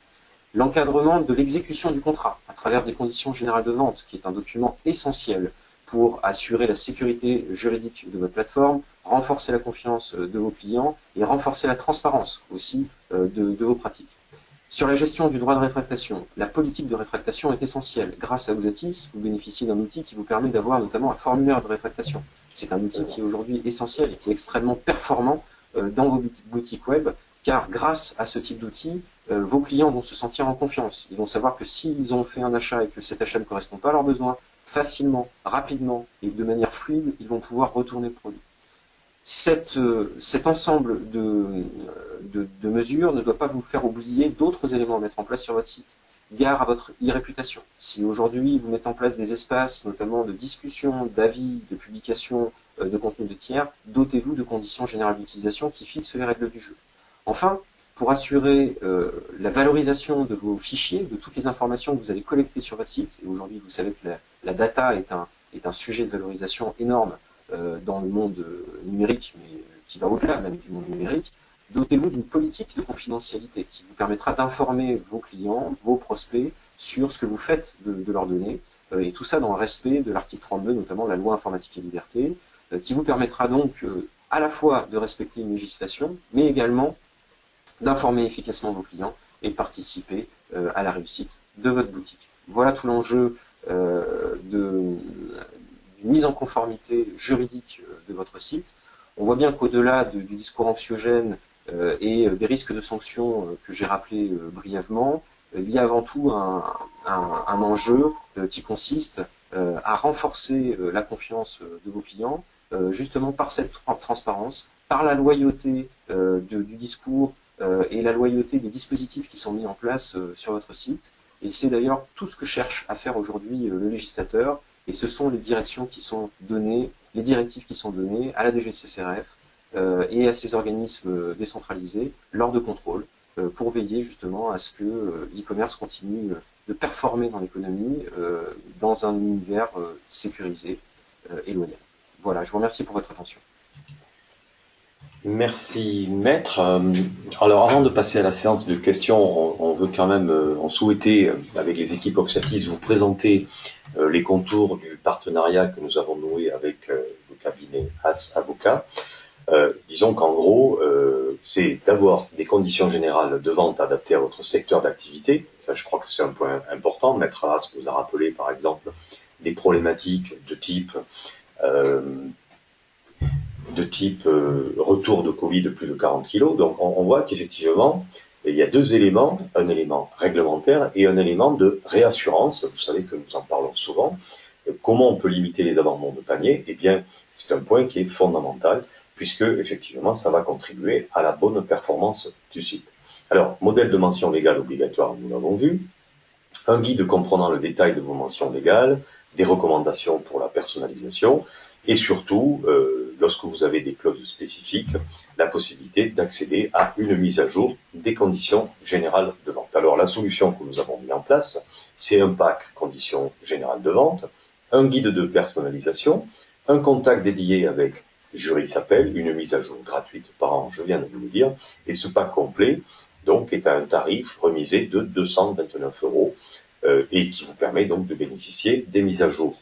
L'encadrement de l'exécution du contrat à travers des conditions générales de vente, qui est un document essentiel pour assurer la sécurité juridique de votre plateforme, renforcer la confiance de vos clients et renforcer la transparence aussi de vos pratiques. Sur la gestion du droit de rétractation, la politique de rétractation est essentielle. Grâce à Oxatis, vous bénéficiez d'un outil qui vous permet d'avoir notamment un formulaire de rétractation. C'est un outil qui est aujourd'hui essentiel et qui est extrêmement performant dans vos boutiques web, car grâce à ce type d'outil, vos clients vont se sentir en confiance. Ils vont savoir que s'ils ont fait un achat et que cet achat ne correspond pas à leurs besoins, facilement, rapidement et de manière fluide, ils vont pouvoir retourner le produit. Cet ensemble de mesures ne doit pas vous faire oublier d'autres éléments à mettre en place sur votre site. Gare à votre e-réputation. Si aujourd'hui vous mettez en place des espaces, notamment de discussion, d'avis, de publication de contenu de tiers, dotez-vous de conditions générales d'utilisation qui fixent les règles du jeu. Enfin, pour assurer la valorisation de vos fichiers, de toutes les informations que vous allez collecter sur votre site, et aujourd'hui vous savez que la data est un sujet de valorisation énorme dans le monde numérique, mais qui va au-delà même du monde numérique, dotez-vous d'une politique de confidentialité qui vous permettra d'informer vos clients, vos prospects sur ce que vous faites de leurs données, et tout ça dans le respect de l'article 32, notamment la loi informatique et liberté, qui vous permettra donc à la fois de respecter une législation, mais également d'informer efficacement vos clients et de participer à la réussite de votre boutique. Voilà tout l'enjeu d'une mise en conformité juridique de votre site. On voit bien qu'au-delà du discours anxiogène et des risques de sanctions que j'ai rappelés brièvement, il y a avant tout un enjeu qui consiste à renforcer la confiance de vos clients, justement par cette transparence, par la loyauté du discours et la loyauté des dispositifs qui sont mis en place sur votre site. Et c'est d'ailleurs tout ce que cherche à faire aujourd'hui le législateur, et ce sont les directions qui sont données, les directives qui sont données à la DGCCRF et à ces organismes décentralisés lors de contrôle pour veiller justement à ce que l'e-commerce continue de performer dans l'économie dans un univers sécurisé et loyal. Voilà, je vous remercie pour votre attention. Merci maître. Alors avant de passer à la séance de questions, on veut quand même, on souhaitait avec les équipes Oxatis vous présenter les contours du partenariat que nous avons noué avec le cabinet As Avocat. Disons qu'en gros, c'est d'avoir des conditions générales de vente adaptées à votre secteur d'activité. Ça, je crois que c'est un point important. Maître As vous a rappelé par exemple des problématiques de type retour de colis de plus de 40 kg. Donc on voit qu'effectivement, il y a deux éléments, un élément réglementaire et un élément de réassurance. Vous savez que nous en parlons souvent. Comment on peut limiter les abandons de panier? Eh bien, c'est un point qui est fondamental, puisque effectivement, ça va contribuer à la bonne performance du site. Alors, modèle de mention légale obligatoire, nous l'avons vu. Un guide comprenant le détail de vos mentions légales, des recommandations pour la personnalisation, et surtout, lorsque vous avez des clauses spécifiques, la possibilité d'accéder à une mise à jour des conditions générales de vente. Alors, la solution que nous avons mis en place, c'est un pack conditions générales de vente, un guide de personnalisation, un contact dédié avec Jury s'appelle, une mise à jour gratuite par an, je viens de vous le dire, et ce pack complet, donc, est à un tarif remisé de 229 € et qui vous permet donc de bénéficier des mises à jour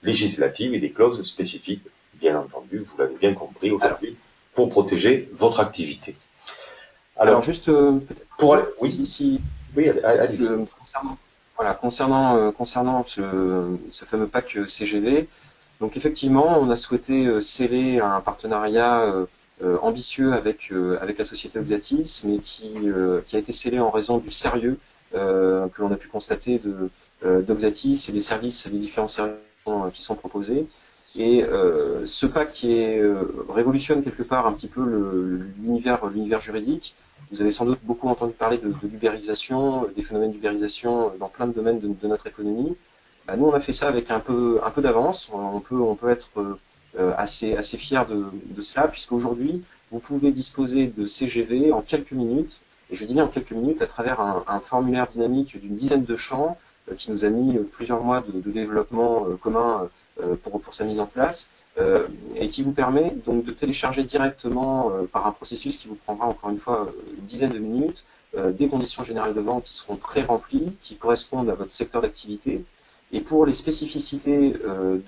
législatives et des clauses spécifiques, bien entendu, vous l'avez bien compris aujourd'hui, pour protéger votre activité. Alors juste peut-être pour aller, oui, oui, allez-y. Concernant ce fameux pack CGV, donc effectivement, on a souhaité sceller un partenariat ambitieux avec la société Oxatis, mais qui a été scellé en raison du sérieux que l'on a pu constater d'Oxatis et des services, les différents services qui sont proposés. Et ce pack qui révolutionne quelque part un petit peu l'univers juridique. Vous avez sans doute beaucoup entendu parler de l'ubérisation, des phénomènes d'ubérisation dans plein de domaines de notre économie. Bah, nous, on a fait ça avec un peu d'avance. On peut être assez fier de cela, puisqu'aujourd'hui, vous pouvez disposer de CGV en quelques minutes, et je dis bien en quelques minutes, à travers un formulaire dynamique d'une dizaine de champs qui nous a mis plusieurs mois de développement commun pour sa mise en place, et qui vous permet donc de télécharger directement par un processus qui vous prendra encore une fois une dizaine de minutes, des conditions générales de vente qui seront pré-remplies, qui correspondent à votre secteur d'activité, Et pour les spécificités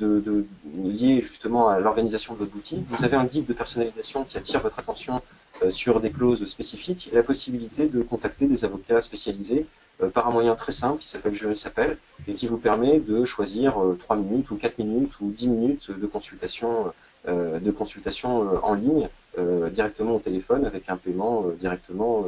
liées justement à l'organisation de votre boutique, vous avez un guide de personnalisation qui attire votre attention sur des clauses spécifiques et la possibilité de contacter des avocats spécialisés par un moyen très simple qui s'appelle Juris Appel et qui vous permet de choisir 3 minutes ou 4 minutes ou 10 minutes de consultation en ligne directement au téléphone avec un paiement directement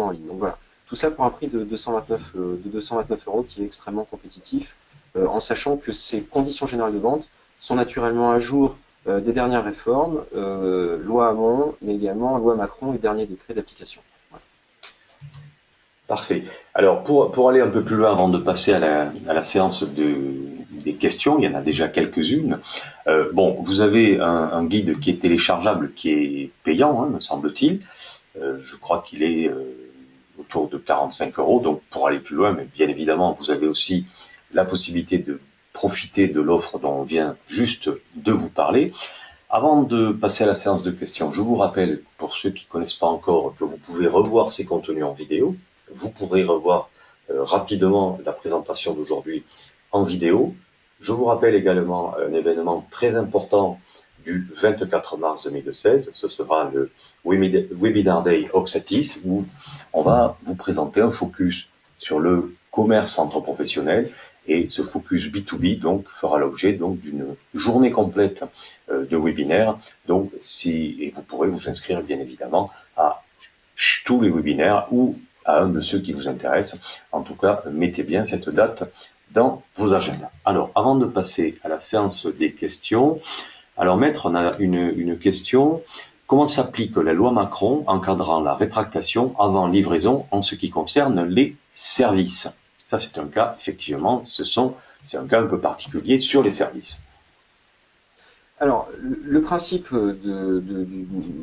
en ligne. Donc voilà, tout ça pour un prix de 229 euros qui est extrêmement compétitif. En sachant que ces conditions générales de vente sont naturellement à jour des dernières réformes, loi Hamon, mais également loi Macron et dernier décret d'application. Voilà. Parfait. Alors, pour aller un peu plus loin avant de passer à la séance des questions, il y en a déjà quelques-unes. Bon, vous avez un guide qui est téléchargeable, qui est payant, hein, me semble-t-il. Je crois qu'il est autour de 45 euros. Donc, pour aller plus loin, mais bien évidemment, vous avez aussi la possibilité de profiter de l'offre dont on vient juste de vous parler. Avant de passer à la séance de questions, je vous rappelle, pour ceux qui ne connaissent pas encore, que vous pouvez revoir ces contenus en vidéo. Vous pourrez revoir rapidement la présentation d'aujourd'hui en vidéo. Je vous rappelle également un événement très important du 24 mars 2016. Ce sera le Webinar Day Oxatis, où on va vous présenter un focus sur le commerce entre professionnels. Et ce focus B2B donc fera l'objet donc d'une journée complète de webinaires. Donc et vous pourrez vous inscrire bien évidemment à tous les webinaires ou à un de ceux qui vous intéressent. En tout cas, mettez bien cette date dans vos agendas. Alors, avant de passer à la séance des questions, alors maître, on a une question. Comment s'applique la loi Macron encadrant la rétractation avant livraison en ce qui concerne les services? Ça, c'est un cas, effectivement, c'est un cas un peu particulier sur les services. Alors, le principe de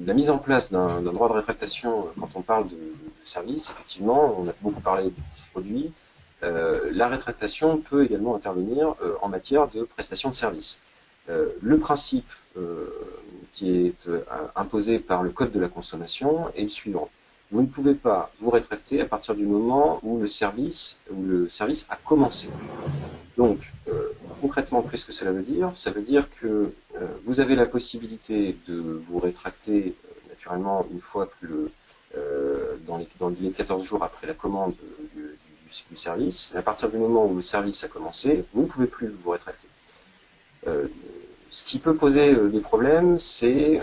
la mise en place d'un droit de rétractation quand on parle de service, effectivement, on a beaucoup parlé du produit. La rétractation peut également intervenir en matière de prestation de service. Le principe qui est imposé par le Code de la consommation est le suivant. Vous ne pouvez pas vous rétracter à partir du moment où le service a commencé. Donc, concrètement, qu'est-ce que cela veut dire? Ça veut dire que vous avez la possibilité de vous rétracter naturellement une fois que dans le délai de 14 jours après la commande du service. Mais à partir du moment où le service a commencé, vous ne pouvez plus vous rétracter. Ce qui peut poser des problèmes, c'est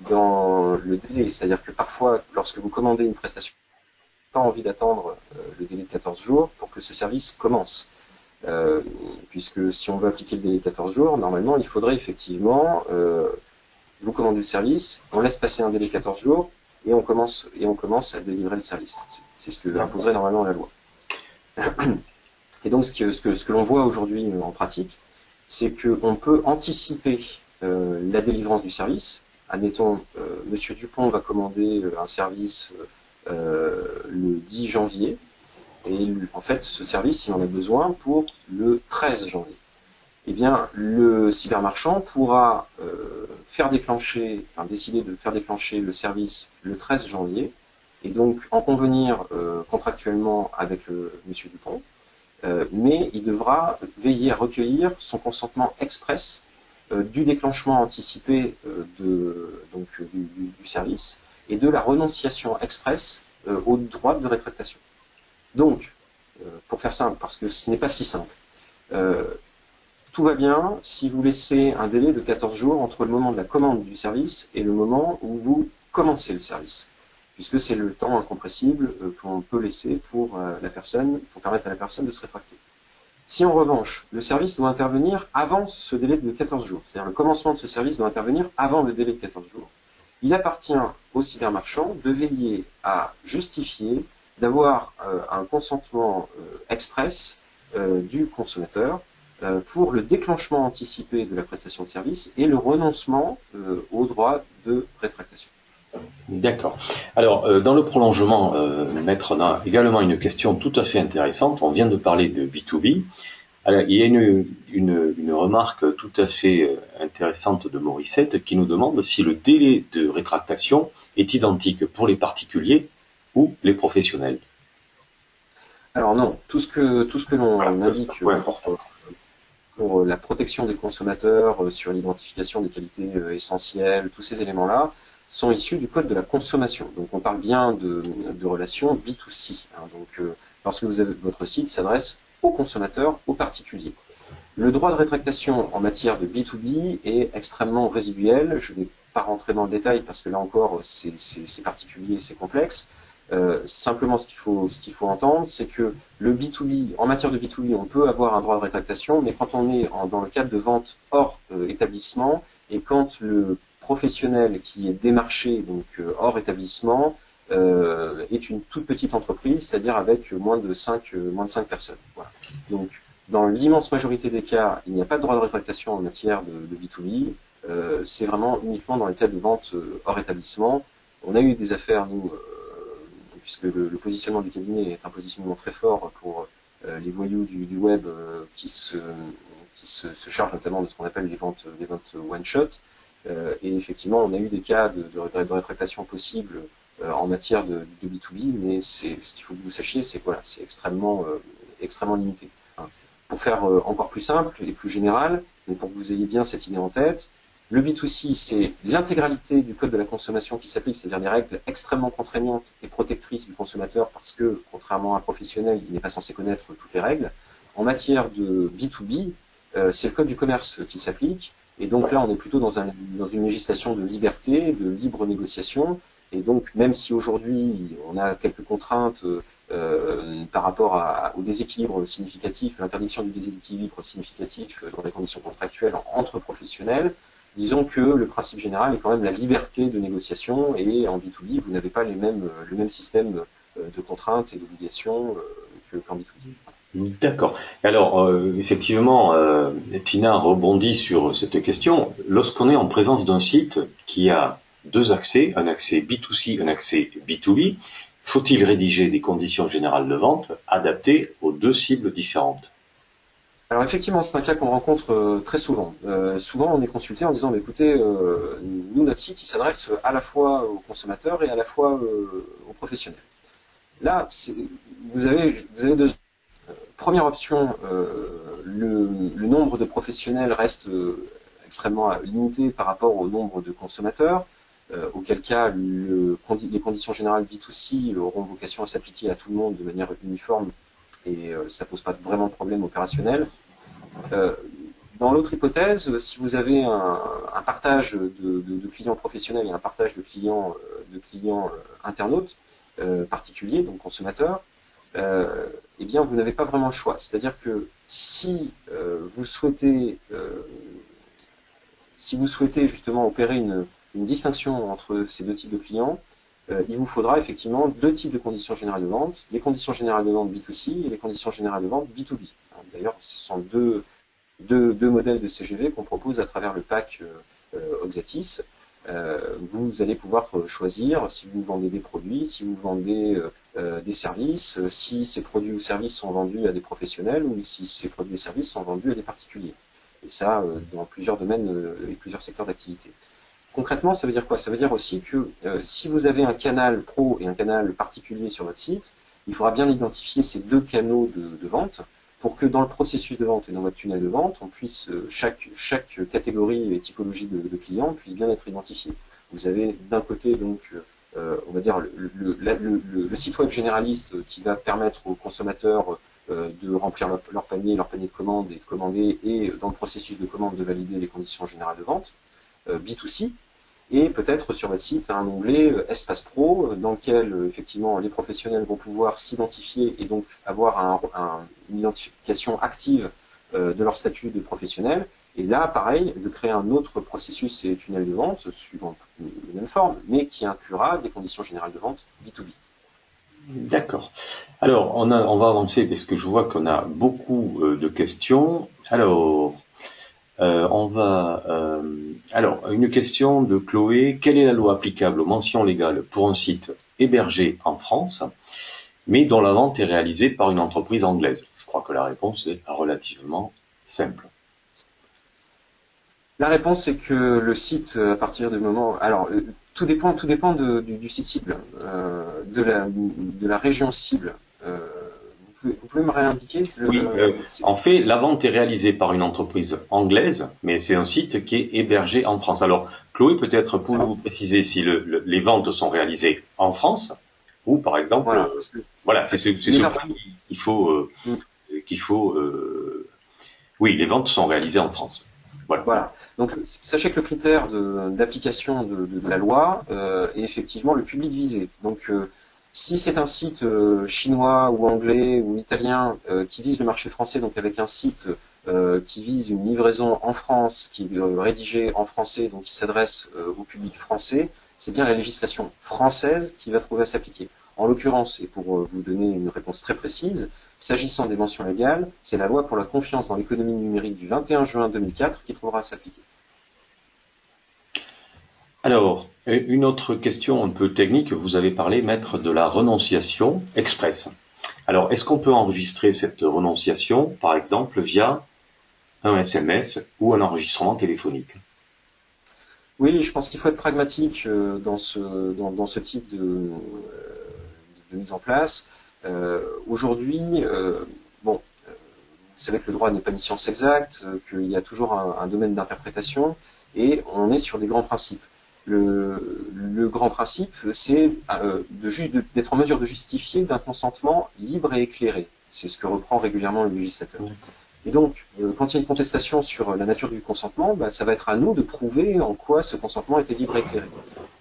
dans le délai. C'est-à-dire que parfois, lorsque vous commandez une prestation, vous n'avez pas envie d'attendre le délai de 14 jours pour que ce service commence. Puisque si on veut appliquer le délai de 14 jours, normalement, il faudrait effectivement vous commander le service, on laisse passer un délai de 14 jours et on commence à délivrer le service. C'est ce que imposerait normalement la loi. Et donc, ce que l'on voit aujourd'hui en pratique, c'est qu'on peut anticiper la délivrance du service. Admettons, Monsieur Dupont va commander un service le 10 janvier, et en fait, ce service, il en a besoin pour le 13 janvier. Eh bien, le cybermarchand pourra décider de faire déclencher le service le 13 janvier, et donc en convenir contractuellement avec Monsieur Dupont, mais il devra veiller à recueillir son consentement express du déclenchement anticipé du service et de la renonciation express au droit de rétractation. Donc, pour faire simple, parce que ce n'est pas si simple, tout va bien si vous laissez un délai de 14 jours entre le moment de la commande du service et le moment où vous commencez le service, puisque c'est le temps incompressible qu'on peut laisser pour permettre à la personne de se rétracter. Si en revanche, le service doit intervenir avant ce délai de 14 jours, c'est-à-dire le commencement de ce service doit intervenir avant le délai de 14 jours, il appartient au cybermarchand de veiller à justifier d'avoir un consentement express du consommateur pour le déclenchement anticipé de la prestation de service et le renoncement au droit de rétractation. D'accord. Alors, dans le prolongement, Maître, on a également une question tout à fait intéressante. On vient de parler de B2B. Alors, il y a une remarque tout à fait intéressante de Morissette qui nous demande si le délai de rétractation est identique pour les particuliers ou les professionnels. Alors non, tout ce que l'on Voilà, ça, c'est indique un point important. pour la protection des consommateurs, sur l'identification des qualités essentielles, tous ces éléments-là sont issus du code de la consommation. Donc on parle bien de relations B2C. Hein. Donc lorsque vous avez votre site s'adresse aux consommateurs, aux particuliers. Le droit de rétractation en matière de B2B est extrêmement résiduel. Je ne vais pas rentrer dans le détail parce que là encore c'est particulier, c'est complexe. Simplement ce qu'il faut entendre, c'est que le B2B, en matière de B2B, on peut avoir un droit de rétractation, mais quand on est dans le cadre de vente hors établissement et quand le professionnel qui est démarché, donc hors établissement, est une toute petite entreprise, c'est-à-dire avec moins de 5 personnes. Voilà. Donc, dans l'immense majorité des cas, il n'y a pas de droit de rétractation en matière de B2B. C'est vraiment uniquement dans les cas de vente hors établissement. On a eu des affaires, nous, puisque le positionnement du cabinet est un positionnement très fort pour les voyous du web se chargent notamment de ce qu'on appelle les ventes one-shot. Et effectivement, on a eu des cas de rétractation possible en matière de B2B, mais ce qu'il faut que vous sachiez, c'est que voilà, c'est extrêmement limité. Hein. Pour faire encore plus simple et plus général, mais pour que vous ayez bien cette idée en tête, le B2C, c'est l'intégralité du code de la consommation qui s'applique, c'est-à-dire des règles extrêmement contraignantes et protectrices du consommateur parce que, contrairement à un professionnel, il n'est pas censé connaître toutes les règles. En matière de B2B, c'est le code du commerce qui s'applique. Et donc là, on est plutôt dans une législation de liberté, de libre négociation. Et donc, même si aujourd'hui, on a quelques contraintes par rapport au déséquilibre significatif, l'interdiction du déséquilibre significatif dans les conditions contractuelles entre professionnels, disons que le principe général est quand même la liberté de négociation et en B2B, vous n'avez pas le même système de contraintes et d'obligations qu'en B2B. D'accord. Alors, effectivement, Tina rebondit sur cette question. Lorsqu'on est en présence d'un site qui a deux accès, un accès B2C, un accès B2B, faut-il rédiger des conditions générales de vente adaptées aux deux cibles différentes? Alors effectivement, c'est un cas qu'on rencontre très souvent. Souvent, on est consulté en disant, bah, écoutez, nous, notre site, il s'adresse à la fois aux consommateurs et à la fois aux professionnels. Là, vous avez deux. Première option, le nombre de professionnels reste extrêmement limité par rapport au nombre de consommateurs, auquel cas les conditions générales B2C auront vocation à s'appliquer à tout le monde de manière uniforme et ça pose pas vraiment de problème opérationnel. Dans l'autre hypothèse, si vous avez un partage de clients professionnels et un partage de clients internautes particuliers, donc consommateurs, eh bien, vous n'avez pas vraiment le choix. C'est-à-dire que si vous souhaitez justement opérer une distinction entre ces deux types de clients, il vous faudra effectivement deux types de conditions générales de vente, les conditions générales de vente B2C et les conditions générales de vente B2B. D'ailleurs, ce sont deux modèles de CGV qu'on propose à travers le pack Oxatis. Vous allez pouvoir choisir si vous vendez des produits, si vous vendez des services, si ces produits ou services sont vendus à des professionnels ou si ces produits et services sont vendus à des particuliers. Et ça, dans plusieurs domaines et plusieurs secteurs d'activité. Concrètement, ça veut dire quoi? Ça veut dire aussi que si vous avez un canal pro et un canal particulier sur votre site, il faudra bien identifier ces deux canaux de vente pour que dans le processus de vente et dans votre tunnel de vente, on puisse chaque catégorie et typologie de clients puisse bien être identifiée. Vous avez d'un côté donc on va dire le site web généraliste qui va permettre aux consommateurs de remplir leur panier de commande et de commander et dans le processus de commande de valider les conditions générales de vente B2C. Et peut-être sur votre site un onglet Espace Pro dans lequel effectivement les professionnels vont pouvoir s'identifier et donc avoir une identification active de leur statut de professionnel. Et là, pareil, de créer un autre processus et tunnel de vente suivant les mêmes formes, mais qui inclura des conditions générales de vente B2B. D'accord. Alors, on va avancer parce que je vois qu'on a beaucoup de questions. Alors, alors, une question de Chloé. Quelle est la loi applicable aux mentions légales pour un site hébergé en France, mais dont la vente est réalisée par une entreprise anglaise? Je crois que la réponse est relativement simple. La réponse, c'est que le site, à partir du moment... Alors, tout dépend du site cible, de la région cible. Vous vous pouvez me réindiquer Oui, en fait, la vente est réalisée par une entreprise anglaise, mais c'est un site qui est hébergé en France. Alors, Chloé, peut-être pouvez-vous préciser si les ventes sont réalisées en France ou, par exemple, voilà, voilà, c'est ce point qu'il faut, oui, les ventes sont réalisées en France. Voilà. Voilà. Donc, sachez que le critère d'application de la loi est effectivement le public visé. Donc, si c'est un site chinois ou anglais ou italien qui vise le marché français, donc avec un site qui vise une livraison en France, qui est rédigé en français, donc qui s'adresse au public français, c'est bien la législation française qui va trouver à s'appliquer. En l'occurrence, et pour vous donner une réponse très précise, s'agissant des mentions légales, c'est la loi pour la confiance dans l'économie numérique du 21 juin 2004 qui trouvera à s'appliquer. Alors, une autre question un peu technique, vous avez parlé, maître, de la renonciation express. Alors, est-ce qu'on peut enregistrer cette renonciation, par exemple, via un SMS ou un enregistrement téléphonique? Oui, je pense qu'il faut être pragmatique dans ce type de mise en place. Aujourd'hui, bon, vous savez que le droit n'est pas une science exacte, qu'il y a toujours un domaine d'interprétation, et on est sur des grands principes. Le grand principe, c'est d'être en mesure de justifier d'un consentement libre et éclairé. C'est ce que reprend régulièrement le législateur. Et donc, quand il y a une contestation sur la nature du consentement, bah, ça va être à nous de prouver en quoi ce consentement était libre et éclairé.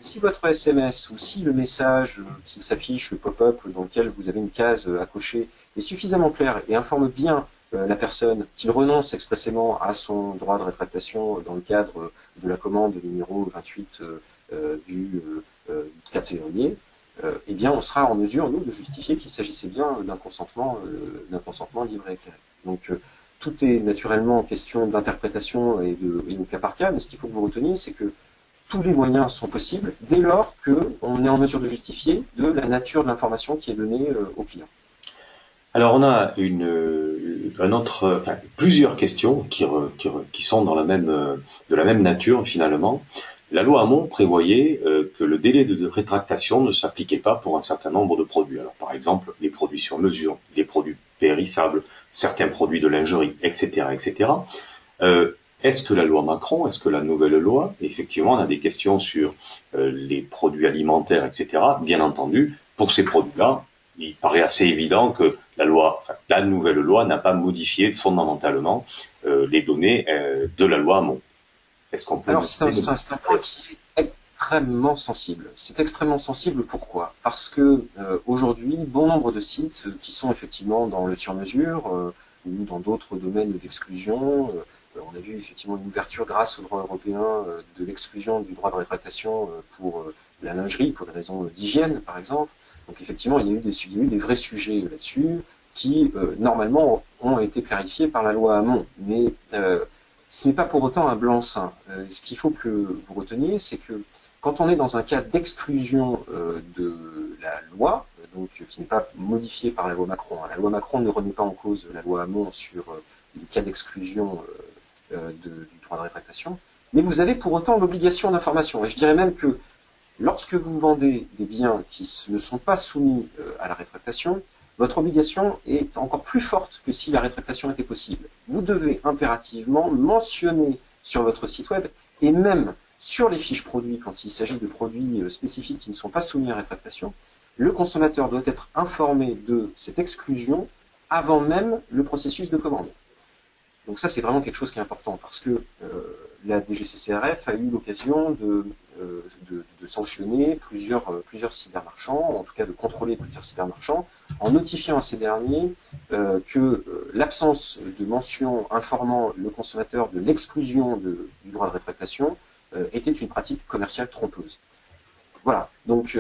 Si votre SMS ou si le message qui s'affiche, le pop-up dans lequel vous avez une case à cocher, est suffisamment clair et informe bien la personne qu'il renonce expressément à son droit de rétractation dans le cadre de la commande numéro 28 du 4 février, eh bien on sera en mesure, nous, de justifier qu'il s'agissait bien d'un consentement libre et éclairé. Donc, tout est naturellement question d'interprétation et au cas par cas, mais ce qu'il faut que vous reteniez, c'est que tous les moyens sont possibles dès lors qu'on est en mesure de justifier de la nature de l'information qui est donnée au client. Alors, on a plusieurs questions qui sont de la même nature finalement. La loi Hamon prévoyait que le délai de rétractation ne s'appliquait pas pour un certain nombre de produits. Alors, par exemple, les produits sur mesure, les produits périssables, certains produits de lingerie, etc., etc. Est-ce que la loi Macron, est-ce que la nouvelle loi, effectivement, on a des questions sur les produits alimentaires, etc. Bien entendu, pour ces produits-là, il paraît assez évident que la nouvelle loi n'a pas modifié fondamentalement les données de la loi Hamon. Est-ce qu'on peut... Alors, c'est un point qui est extrêmement sensible. C'est extrêmement sensible pourquoi? Parce que aujourd'hui, bon nombre de sites qui sont effectivement dans le sur-mesure ou dans d'autres domaines d'exclusion, on a vu effectivement une ouverture grâce au droit européen de l'exclusion du droit de rétractation pour la lingerie, pour des raisons d'hygiène par exemple. Donc effectivement, il y a eu des vrais sujets là-dessus qui normalement ont été clarifiés par la loi Hamon. Mais ce n'est pas pour autant un blanc-seing. Ce qu'il faut que vous reteniez, c'est que quand on est dans un cas d'exclusion de la loi, donc qui n'est pas modifiée par la loi Macron, la loi Macron ne remet pas en cause la loi Hamon sur les cas d'exclusion du droit de rétractation, mais vous avez pour autant l'obligation d'information. Et je dirais même que lorsque vous vendez des biens qui ne sont pas soumis à la rétractation, votre obligation est encore plus forte que si la rétractation était possible. Vous devez impérativement mentionner sur votre site web et même sur les fiches produits, quand il s'agit de produits spécifiques qui ne sont pas soumis à rétractation, le consommateur doit être informé de cette exclusion avant même le processus de commande. Donc ça, c'est vraiment quelque chose qui est important parce que la DGCCRF a eu l'occasion de sanctionner plusieurs cybermarchands, en tout cas de contrôler plusieurs cybermarchands, en notifiant à ces derniers que l'absence de mention informant le consommateur de l'exclusion du droit de rétractation était une pratique commerciale trompeuse. Voilà, donc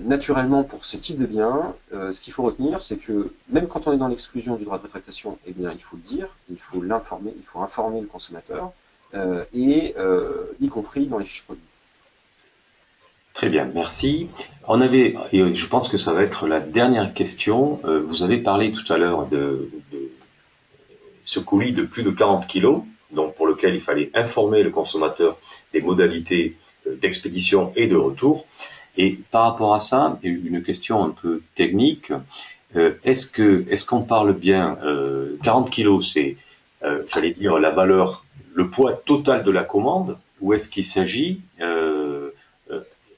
naturellement pour ce type de bien, ce qu'il faut retenir, c'est que même quand on est dans l'exclusion du droit de rétractation, eh bien il faut le dire, il faut l'informer, il faut informer le consommateur, y compris dans les fiches produits. Très bien, merci. Et je pense que ça va être la dernière question. Vous avez parlé tout à l'heure de ce colis de plus de 40 kilos, donc pour lequel il fallait informer le consommateur des modalités d'expédition et de retour. Et par rapport à ça, une question un peu technique. Est-ce qu'on parle bien 40 kilos, c'est, j'allais dire, la valeur, le poids total de la commande, ou est-ce qu'il s'agit,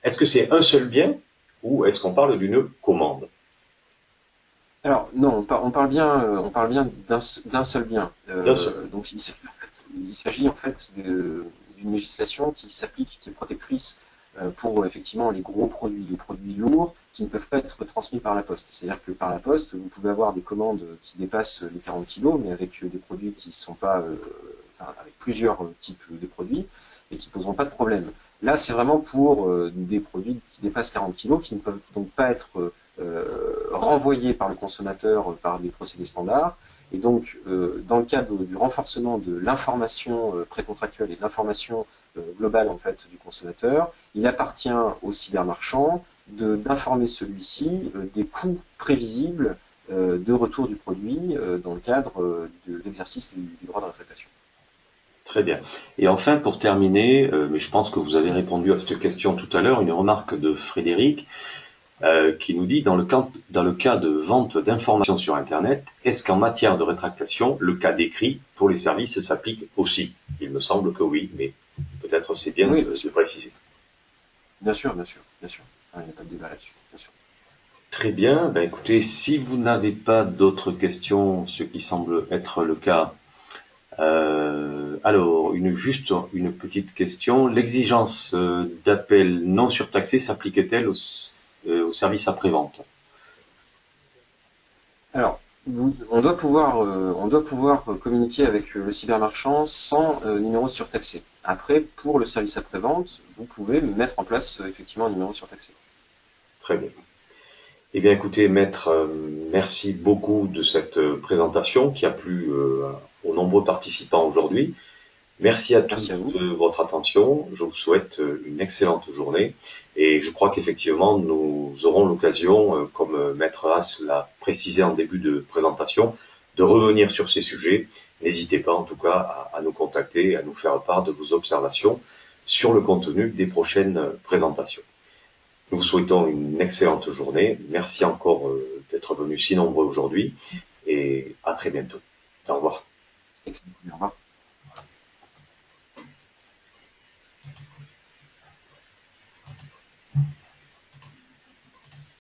est-ce que c'est un seul bien, ou est-ce qu'on parle d'une commande? Alors non, on parle bien d'un seul bien. D'un seul. Donc il s'agit en fait d'une législation qui s'applique, qui est protectrice pour effectivement les produits lourds qui ne peuvent pas être transmis par la poste. C'est-à-dire que par la poste, vous pouvez avoir des commandes qui dépassent les 40 kilos, mais avec des produits qui ne sont pas, enfin, avec plusieurs types de produits et qui ne poseront pas de problème. Là, c'est vraiment pour des produits qui dépassent 40 kilos, qui ne peuvent donc pas être renvoyés par le consommateur par des procédés standards. Et donc, dans le cadre du renforcement de l'information précontractuelle et de l'information globale en fait du consommateur, il appartient au cybermarchand d'informer celui-ci des coûts prévisibles de retour du produit dans le cadre de l'exercice du droit de rétractation. Très bien. Et enfin, pour terminer, mais je pense que vous avez répondu à cette question tout à l'heure, une remarque de Frédéric qui nous dit, dans le cas de vente d'informations sur Internet, est-ce qu'en matière de rétractation, le cas décrit pour les services s'applique aussi? Il me semble que oui, mais peut-être c'est bien Oui, de préciser. bien sûr, bien sûr, bien sûr. Il n'y a pas de débat là-dessus, bien sûr. Très bien. Ben, écoutez, si vous n'avez pas d'autres questions, ce qui semble être le cas, alors, juste une petite question. L'exigence d'appel non surtaxé s'applique-t-elle au service après-vente? Alors, on doit pouvoir communiquer avec le cybermarchand sans numéro surtaxé. Après, pour le service après-vente, vous pouvez mettre en place effectivement un numéro surtaxé. Très bien. Eh bien, écoutez, maître, merci beaucoup de cette présentation qui a plu aux nombreux participants aujourd'hui. Merci à tous Merci à vous. de votre attention. Je vous souhaite une excellente journée et je crois qu'effectivement, nous aurons l'occasion, comme Maître Haas l'a précisé en début de présentation, de revenir sur ces sujets. N'hésitez pas en tout cas à nous contacter, à nous faire part de vos observations sur le contenu des prochaines présentations. Nous vous souhaitons une excellente journée. Merci encore d'être venus si nombreux aujourd'hui et à très bientôt. Au revoir. Excellent. Au revoir.